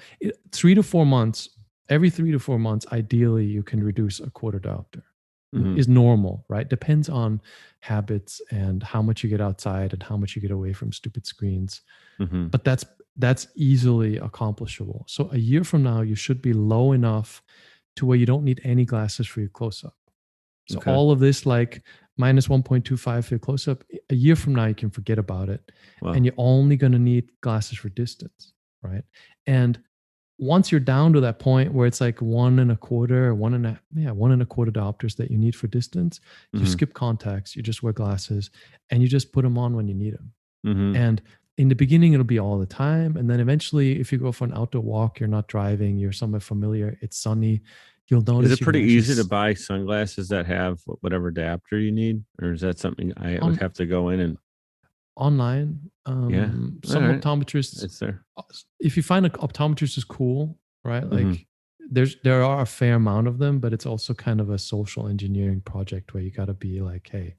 3 to 4 months, every 3 to 4 months, ideally you can reduce a quarter diopter. Is normal, right? Depends on habits and how much you get outside and how much you get away from stupid screens. But that's easily accomplishable. So a year from now, you should be low enough to where you don't need any glasses for your close-up. So all of this, like minus 1.25 for your close-up, a year from now, you can forget about it. Wow. And you're only going to need glasses for distance, right? And once you're down to that point where it's like 1.25 or 1.25 diopters that you need for distance, you skip contacts, you just wear glasses, and you just put them on when you need them. And in the beginning, it'll be all the time. And then eventually, if you go for an outdoor walk, you're not driving, you're somewhere familiar, it's sunny, you'll notice. Is it pretty easy to buy sunglasses that have whatever adapter you need? Or is that something I would have to go in and online? Some optometrists, it's there. If you find an optometrist is cool, right? Like there are a fair amount of them, but it's also kind of a social engineering project where you got to be like, hey,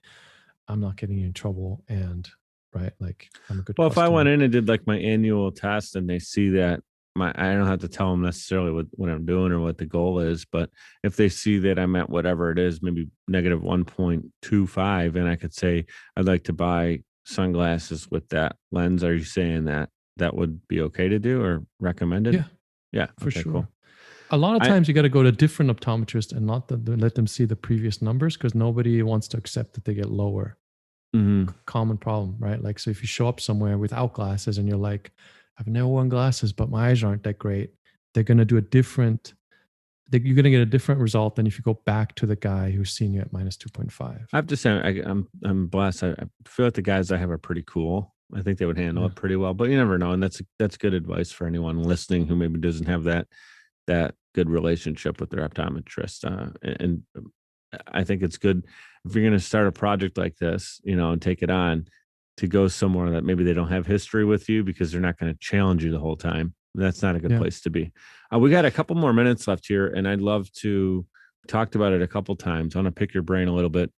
I'm not getting you in trouble, and right, like I'm a good customer. If I went in and did like my annual test and they see that I don't have to tell them necessarily what I'm doing or what the goal is, but if they see that I'm at whatever it is, maybe negative 1.25, and I could say I'd like to buy sunglasses with that lens, are you saying that would be okay to do or recommended? Yeah, for sure. Cool. A lot of times you got to go to a different optometrist and not let them see the previous numbers, because nobody wants to accept that they get lower. Common problem, right? Like, so if you show up somewhere without glasses and you're like, I've never worn glasses, but my eyes aren't that great, they're going to do you're going to get a different result than if you go back to the guy who's seeing you at minus 2.5. I have to say, I'm blessed. I feel like the guys I have are pretty cool. I think they would handle it pretty well, but you never know. And that's good advice for anyone listening who maybe doesn't have that good relationship with their optometrist. And I think it's good if you're going to start a project like this, and take it on, to go somewhere that maybe they don't have history with you, because they're not going to challenge you the whole time. That's not a good place to be. We got a couple more minutes left here, and I'd love to talked about it a couple times. I want to pick your brain a little bit.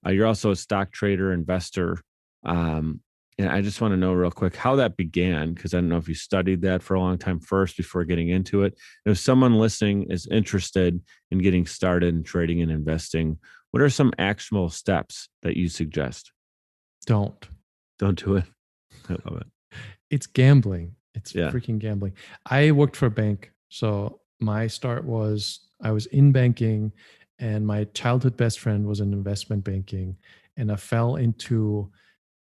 You're also a stock trader, investor. And I just want to know real quick how that began, because I don't know if you studied that for a long time first before getting into it. If someone listening is interested in getting started in trading and investing, what are some actionable steps that you suggest? Don't do it. I love it. It's gambling. It's freaking gambling. I worked for a bank. So my start was, I was in banking, and my childhood best friend was in investment banking, and I fell into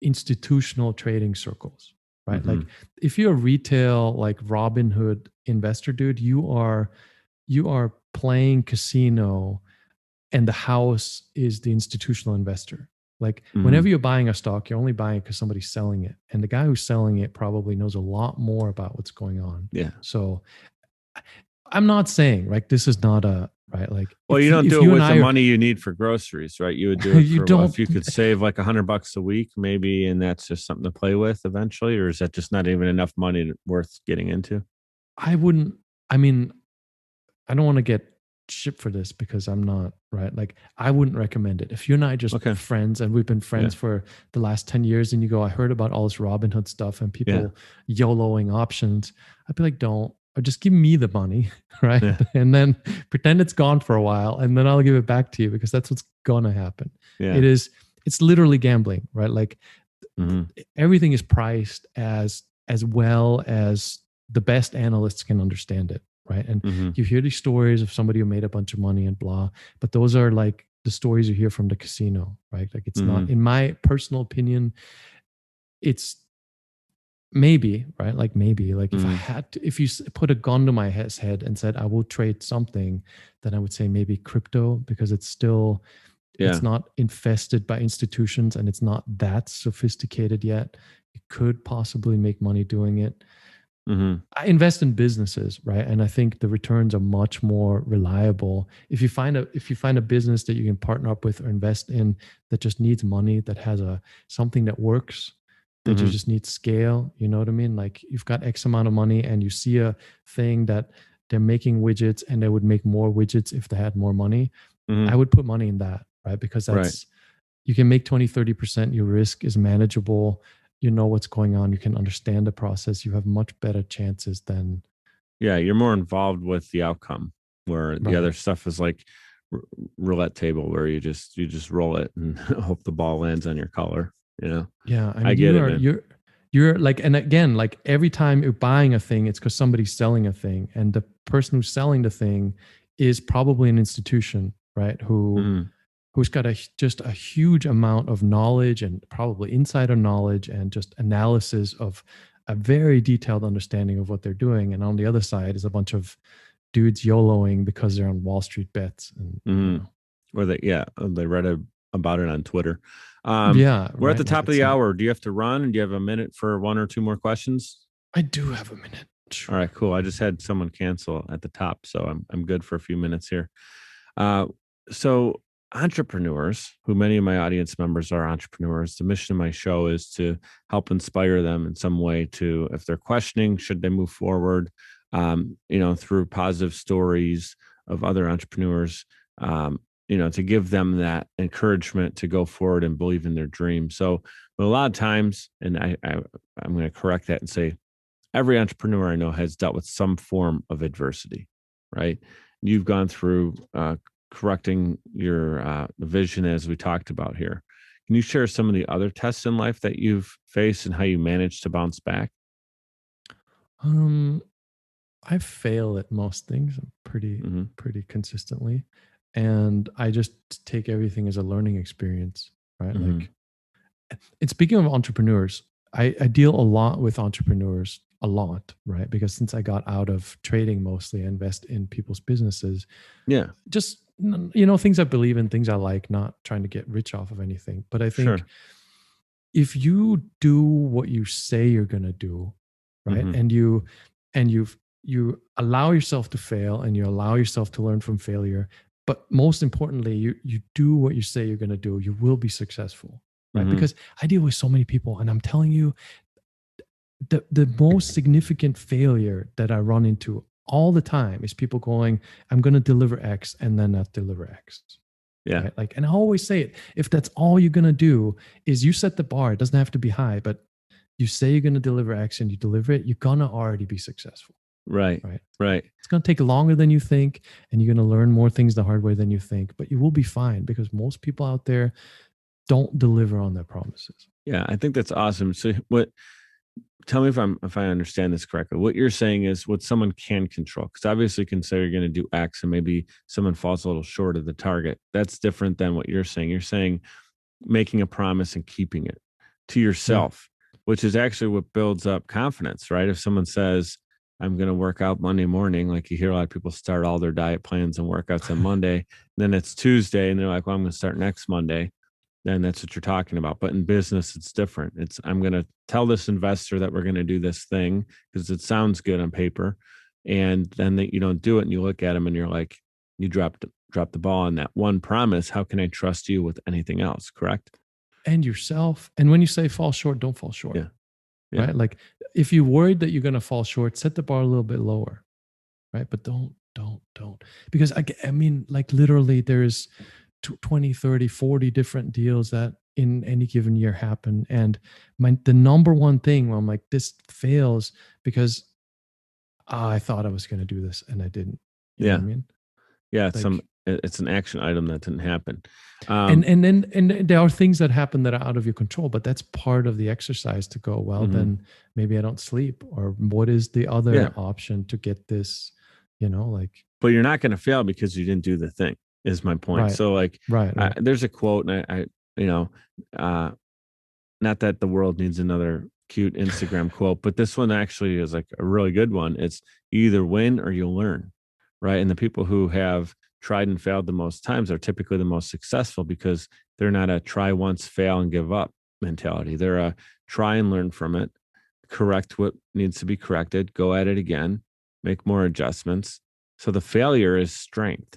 institutional trading circles, right? Mm-hmm. Like if you're a retail, like Robinhood investor, dude, you are playing casino, and the house is the institutional investor. Like whenever you're buying a stock, you're only buying it because somebody's selling it. And the guy who's selling it probably knows a lot more about what's going on. Yeah. So I'm not saying, like, this is not a right? Like, well, you don't if do it you with and the I are, money you need for groceries, right? You would do it you for, well, don't. if you could save like $100 a week, maybe, and that's just something to play with eventually, or is that just not even enough money worth getting into? I wouldn't. I mean, I don't want to get shit for this because I'm not right. Like, I wouldn't recommend it. If you and I are just Okay. friends and we've been friends Yeah. for the last 10 years and you go, I heard about all this Robinhood stuff and Yeah. people YOLOing options, I'd be like, don't, or just give me the money, right? Yeah. And then pretend it's gone for a while and then I'll give it back to you because that's what's gonna happen. Yeah. It's literally gambling, right? Like, Mhm. everything is priced as well as the best analysts can understand it, right? And Mhm. you hear these stories of somebody who made a bunch of money and blah, but those are like the stories you hear from the casino, right? Like, it's not, Mhm. in my personal opinion, it's maybe, right? Like, maybe, like, if I Mhm. had to, if you put a gun to my head and said I will trade something, then I would say maybe crypto, because it's still, Yeah. it's not infested by institutions and it's not that sophisticated yet. You could possibly make money doing it. Mhm. I invest in businesses, right? And I think the returns are much more reliable. If you find a business that you can partner up with or invest in that just needs money, that has something that works, that you Mhm. just need scale, you know what I mean? Like, you've got X amount of money and you see a thing that they're making widgets and they would make more widgets if they had more money. Mhm. I would put money in that, right? Because Right. that's, you can make 20-30%, your risk is manageable, you know what's going on, you can understand the process, you have much better chances than, Yeah, you're more involved with the outcome, where the right. other stuff is like r- roulette table, where you just roll it and hope the ball lands on your color. You know, Yeah, I I mean, get it, man. you're like, and again, like, every time you're buying a thing, it's because somebody's selling a thing, and the person who's selling the thing is probably an institution, right? Mhm. Who's got just a huge amount of knowledge and probably insider knowledge and just analysis of a very detailed understanding of what they're doing. And on the other side is a bunch of dudes YOLOing because they're on Wall Street bets. And, Mhm. Or they read about it on Twitter. yeah, We're at right. the Like, top of it's the not, hour. Do you have to run? Do you have a minute for one or two more questions? I do have a minute. All Sure. right, cool. I just had someone cancel at the top, so I'm good for a few minutes here. Uh, so entrepreneurs, who many of my audience members are entrepreneurs, the mission of my show is to help inspire them in some way to, if they're questioning, should they move forward, through positive stories of other entrepreneurs, to give them that encouragement to go forward and believe in their dream. So a lot of times, and I'm going to correct that and say, every entrepreneur I know has dealt with some form of adversity, right? You've gone through correcting your vision, as we talked about here. Can you share some of the other tests in life that you've faced and how you managed to bounce back? Um, I fail at most things Hmm. pretty consistently. And I just take everything as a learning experience, right? Hmm. Like, and speaking of entrepreneurs, I deal a lot with entrepreneurs, a lot, right? Because since I got out of trading mostly, I invest in people's businesses, Yeah, just, things I believe in, things I like, not trying to get rich off of anything. But I think sure. if you do what you say you're going to do, right? Hmm. And you allow yourself to fail and you allow yourself to learn from failure, but most importantly, you do what you say you're going to do, you will be successful, right? Hmm. Because I deal with so many people and I'm telling you, the most significant failure that I run into all the time is people going, I'm going to deliver X and then not deliver X. Yeah, Right. Like, and I always say it, if that's all you're going to do is you set the bar, it doesn't have to be high, but you say you're going to deliver X and you deliver it, you're going to already be successful. right, Right. right. It's going to take longer than you think and you're going to learn more things the hard way than you think, but you will be fine because most people out there don't deliver on their promises. Yeah, I think that's awesome. So tell me if I understand this correctly. What you're saying is what someone can control, because obviously you can say you're going to do X and maybe someone falls a little short of the target. That's different than what you're saying. You're saying making a promise and keeping it to Yeah. yourself, which is actually what builds up confidence, right? If someone says, I'm going to work out Monday morning, like you hear a lot of people start all their diet plans and workouts on Monday, then it's Tuesday and they're like, well, I'm going to start next Monday. Then that's what you're talking about. But in business, it's different. I'm going to tell this investor that we're going to do this thing because it sounds good on paper. And then that you don't do it and you look at them and you're like, you dropped the ball on that one promise. How can I trust you with anything else? Correct. And yourself. And when you say fall short, don't fall short. Yeah. Yeah. Right. Like if you're worried that you're going to fall short, set the bar a little bit lower. Right. But don't. Because I mean, like literally there's 20, 30, 40 different deals that in any given year happen. And the number one thing where I'm like, this fails because I thought I was going to do this and I didn't. You know what I mean? Yeah. Like, it's an action item that didn't happen. And then there are things that happen that are out of your control, but that's part of the exercise to go, well, then maybe I don't sleep, or what is the other option to get this, like. But you're not going to fail because you didn't do the thing, is my point. Right. So like, right. There's a quote, and I not that the world needs another cute Instagram quote, but this one actually is like a really good one. It's you either win or you'll learn, right? And the people who have tried and failed the most times are typically the most successful because they're not a try once, fail and give up mentality. They're a try and learn from it, correct what needs to be corrected, go at it again, make more adjustments. So the failure is strength.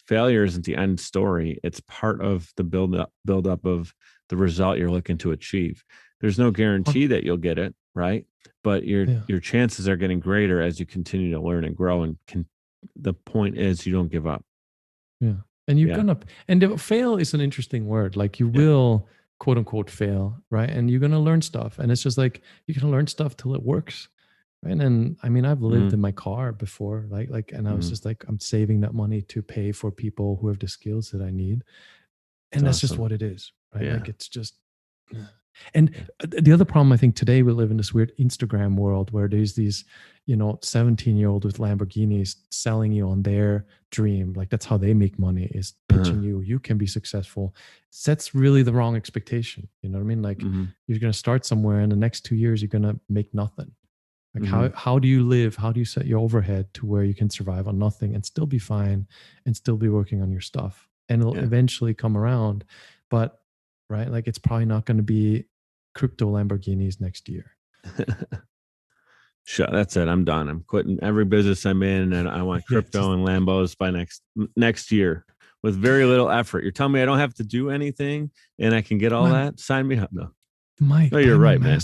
Failure isn't the end story. It's part of the build up of the result you're looking to achieve. There's no guarantee that you'll get it, right? But your chances are getting greater as you continue to learn and grow. And the point is you don't give up. Yeah. And you're gonna, and fail is an interesting word. Like you will quote unquote fail, right? And you're gonna learn stuff. And it's just like you're gonna learn stuff till it works. Right. And I mean, I've lived in my car before, and I was just like, I'm saving that money to pay for people who have the skills that I need. And that's just what it is. Right. Yeah. Like it's just, and the other problem, I think today we live in this weird Instagram world where there's these, 17-year-old with Lamborghinis selling you on their dream. Like that's how they make money, is pitching you can be successful. That's really the wrong expectation. You know what I mean? Like you're going to start somewhere and the next 2 years, you're going to make nothing. Like how do you live? How do you set your overhead to where you can survive on nothing and still be fine and still be working on your stuff? And it'll eventually come around, but right, like it's probably not going to be crypto Lamborghinis next year. Sure, that's it. I'm done. I'm quitting every business I'm in, and I want crypto and Lambos by next year with very little effort. You're telling me I don't have to do anything and I can get all that? Sign me up. No, Mike. No, you're right, man.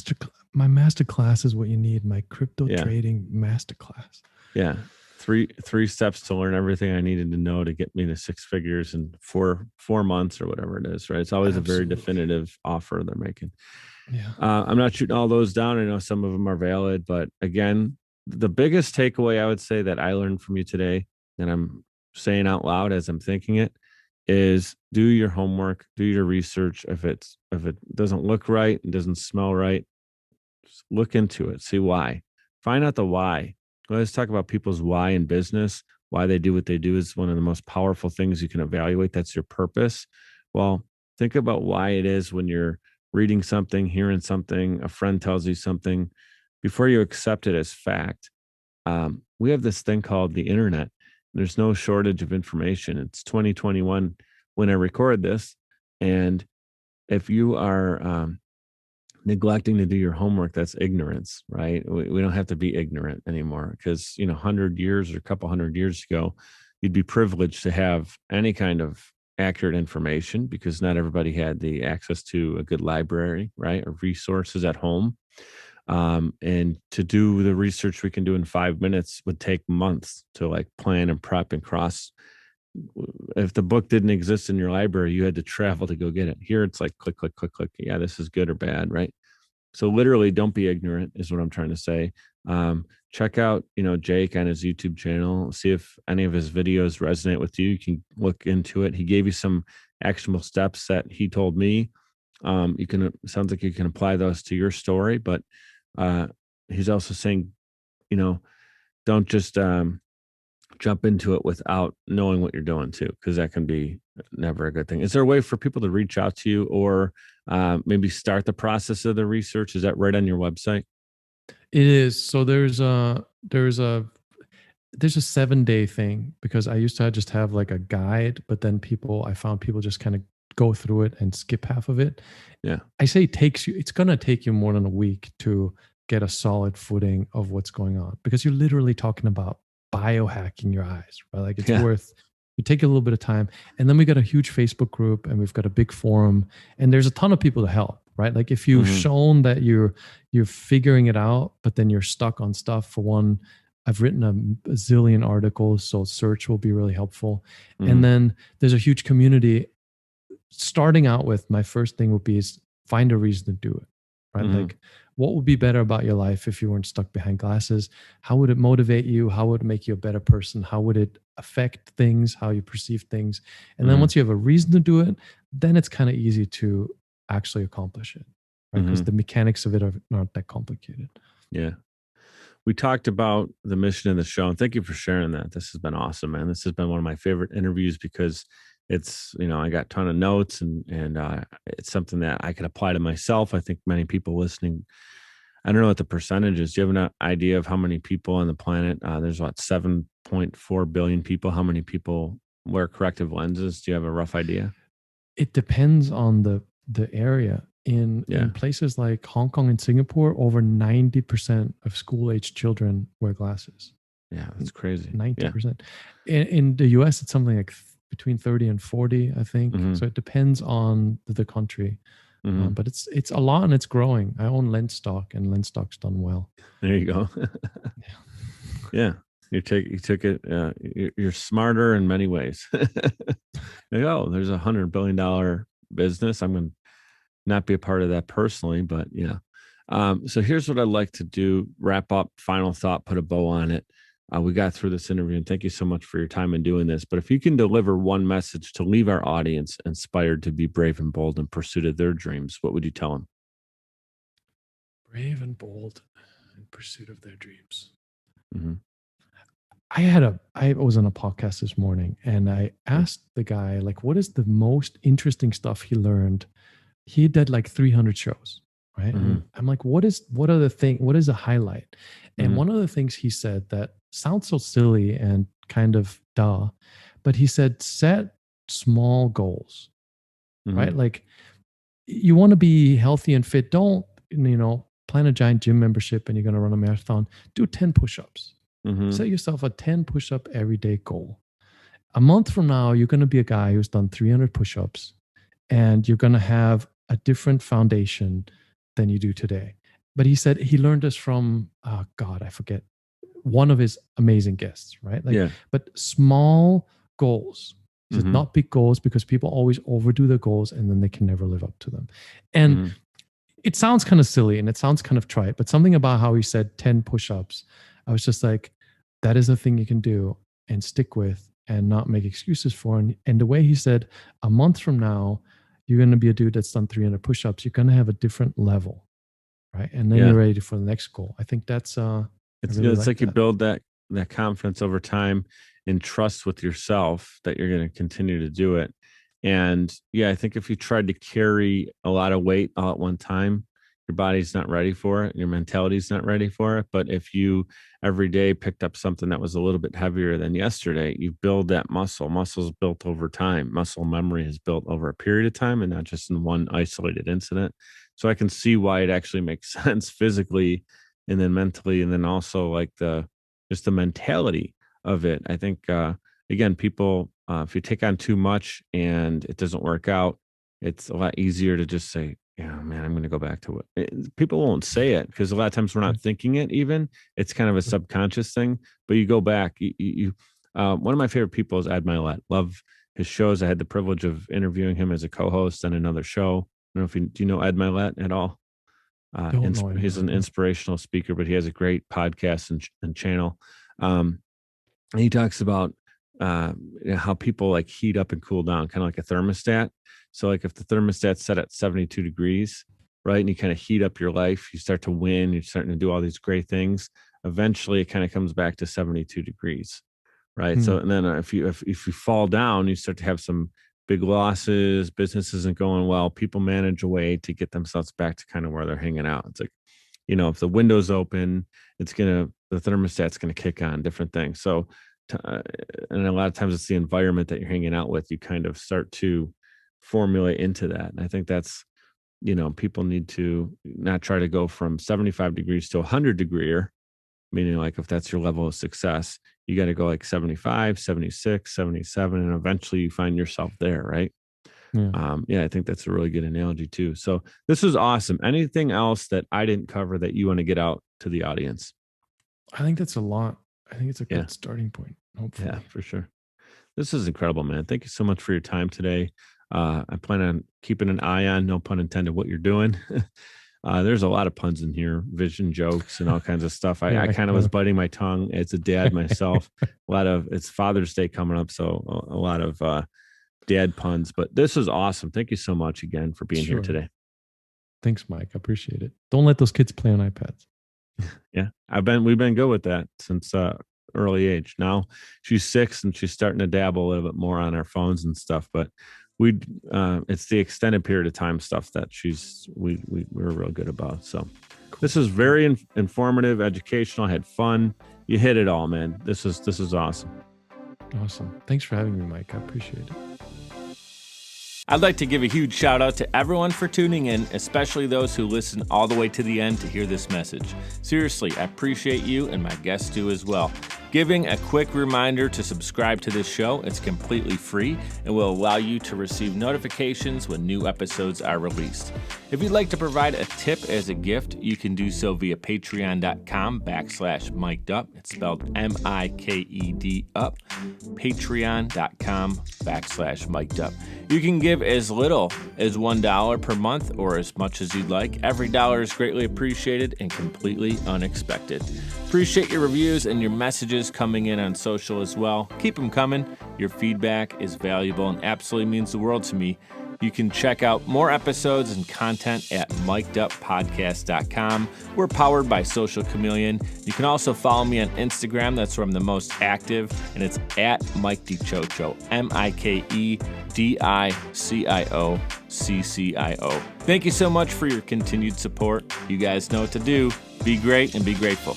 My master class is what you need. My crypto trading master class. Yeah. Three steps to learn everything I needed to know to get me to six figures in four months or whatever it is, right? It's always a very definitive offer they're making. Yeah. I'm not shooting all those down. I know some of them are valid, but again, the biggest takeaway I would say that I learned from you today, and I'm saying out loud as I'm thinking it, is do your homework, do your research. If it doesn't look right and doesn't smell right, just look into it, see why. Find out the why. Let's talk about people's why in business. Why they do what they do is one of the most powerful things you can evaluate. That's your purpose. Well, think about why it is when you're reading something, hearing something, a friend tells you something, before you accept it as fact. We have this thing called the internet. There's no shortage of information. It's 2021 when I record this. And if you are neglecting to do your homework, that's ignorance, right? We don't have to be ignorant anymore because, 100 years or a couple hundred years ago, you'd be privileged to have any kind of accurate information because not everybody had the access to a good library, right? Or resources at home. And to do the research we can do in 5 minutes would take months to plan and prep and cross. If the book didn't exist in your library, you had to travel to go get it. Here, it's like click, click, click, click. Yeah, this is good or bad, right? So literally, don't be ignorant is what I'm trying to say. Check out, Jake on his YouTube channel. See if any of his videos resonate with you. You can look into it. He gave you some actionable steps that he told me. Sounds like you can apply those to your story, but he's also saying, don't just jump into it without knowing what you're doing too, because that can be never a good thing. Is there a way for people to reach out to you or maybe start the process of the research? Is that right on your website? It is. So there's a 7-day thing, because I used to just have like a guide, but then I found people just kind of go through it and skip half of it. Yeah. I say it's going to take you more than a week to get a solid footing of what's going on, because you're literally talking about biohacking your eyes, right? Like it's worth, you take a little bit of time. And then we got a huge Facebook group and we've got a big forum and there's a ton of people to help, right? Like if you've shown that you're figuring it out, but then you're stuck on stuff, for one, I've written a zillion articles, so search will be really helpful. And then there's a huge community. Starting out with, my first thing would be is find a reason to do it, right? Like what would be better about your life if you weren't stuck behind glasses? How would it motivate you? How would it make you a better person? How would it affect things, how you perceive things? And then once you have a reason to do it, then it's kind of easy to actually accomplish it, right? Because the mechanics of it are not that complicated. Yeah. We talked about the mission of the show, and thank you for sharing that. This has been awesome, man. This has been one of my favorite interviews because it's, I got a ton of notes and it's something that I could apply to myself. I think many people listening, I don't know what the percentage is. Do you have an idea of how many people on the planet? There's 7.4 billion people. How many people wear corrective lenses? Do you have a rough idea? It depends on the area. In places like Hong Kong and Singapore, over 90% of school-age children wear glasses. Yeah, that's crazy. 90%. In the US, it's something like between 30 and 40, I think. So it depends on the country. But it's a lot and it's growing. I own lens stock and lens stock's done well. There you go. Yeah. You took it. You're smarter in many ways. There's $100 billion business. I'm going to not be a part of that personally, but so here's what I'd like to do. Wrap up, final thought, put a bow on it. We got through this interview and thank you so much for your time in doing this. But if you can deliver one message to leave our audience inspired to be brave and bold in pursuit of their dreams, what would you tell them? Brave and bold in pursuit of their dreams. I was on a podcast this morning and I asked the guy, like, what is the most interesting stuff he learned? He did like 300 shows, right? And I'm like, what is a highlight? And one of the things he said that sounds so silly and kind of duh, but he said, set small goals, right? Like you want to be healthy and fit. Don't, plan a giant gym membership and you're going to run a marathon. Do 10 push-ups. Set yourself a 10 push-up everyday goal. A month from now, you're going to be a guy who's done 300 push-ups and you're going to have a different foundation than you do today. But he said he learned this from, I forget, one of his amazing guests, right? But small goals. He said not big goals because people always overdo their goals and then they can never live up to them. And it sounds kind of silly and it sounds kind of trite, but something about how he said 10 push-ups, I was just like, that is a thing you can do and stick with and not make excuses for. And the way he said, a month from now, you're going to be a dude that's done 300 push-ups. You're going to have a different level, right? And then you're ready for the next goal. I think that's it's like you build that confidence over time and trust with yourself that you're going to continue to do it. And I think if you tried to carry a lot of weight all at one time, your body's not ready for it. Your mentality's not ready for it. But if you every day picked up something that was a little bit heavier than yesterday, you build that muscle. Muscle's built over time. Muscle memory is built over a period of time and not just in one isolated incident. So I can see why it actually makes sense physically and then mentally. And then also like just the mentality of it. I think, again, people, if you take on too much and it doesn't work out, it's a lot easier to just say, yeah, man, I'm going to go back to it. People won't say it because a lot of times we're not thinking it even. It's kind of a subconscious thing, but you go back. One of my favorite people is Ed Mylett. Love his shows. I had the privilege of interviewing him as a co-host on another show. I don't know if do you know Ed Mylett at all? He's an inspirational speaker, but he has a great podcast and channel. And he talks about how people like heat up and cool down, kind of like a thermostat. So like if the thermostat's set at 72 degrees, right, and you kind of heat up your life, you start to win, you're starting to do all these great things. Eventually, it kind of comes back to 72 degrees, right? So and then if you fall down, you start to have some big losses. Business isn't going well. People manage a way to get themselves back to kind of where they're hanging out. It's like, if the window's open, the thermostat's gonna kick on different things. So, and a lot of times it's the environment that you're hanging out with. You kind of start to formulate into that. And I think that's, people need to not try to go from 75 degrees to 100 degrees, meaning like if that's your level of success, you got to go like 75, 76, 77, and eventually you find yourself there, right? Yeah. I think that's a really good analogy too. So this was awesome. Anything else that I didn't cover that you want to get out to the audience? I think that's a lot. I think it's a good starting point, hopefully. Yeah, for sure. This is incredible, man. Thank you so much for your time today. I plan on keeping an eye on, no pun intended, what you're doing. There's a lot of puns in here, vision jokes and all kinds of stuff. I kind of was biting my tongue as a dad myself. It's Father's Day coming up, so a lot of dad puns. But this is awesome. Thank you so much again for being here today. Thanks, Mike. I appreciate it. Don't let those kids play on iPads. Yeah, we've been good with that since early age. Now she's 6 and she's starting to dabble a little bit more on our phones and stuff. But it's the extended period of time stuff that we're real good about. So this is very informative, educational. I had fun. You hit it all, man. This is awesome. Awesome. Thanks for having me, Mike. I appreciate it. I'd like to give a huge shout out to everyone for tuning in, especially those who listen all the way to the end to hear this message. Seriously, I appreciate you, and my guests do as well. Giving a quick reminder to subscribe to this show. It's completely free and will allow you to receive notifications when new episodes are released. If you'd like to provide a tip as a gift, you can do so via patreon.com/micedup. It's spelled MIKED up. Patreon.com/micedup. You can give as little as $1 per month or as much as you'd like. Every dollar is greatly appreciated and completely unexpected. Appreciate your reviews and your messages coming in on social as well. Keep them coming. Your feedback is valuable and absolutely means the world to me. You can check out more episodes and content at mikeduppodcast.com. We're powered by Social Chameleon. You can also follow me on Instagram. That's where I'm the most active, and it's at Mike DiCioccio, MIKEDICIOCCIO. Thank you so much for your continued support. You guys know what to do. Be great and be grateful.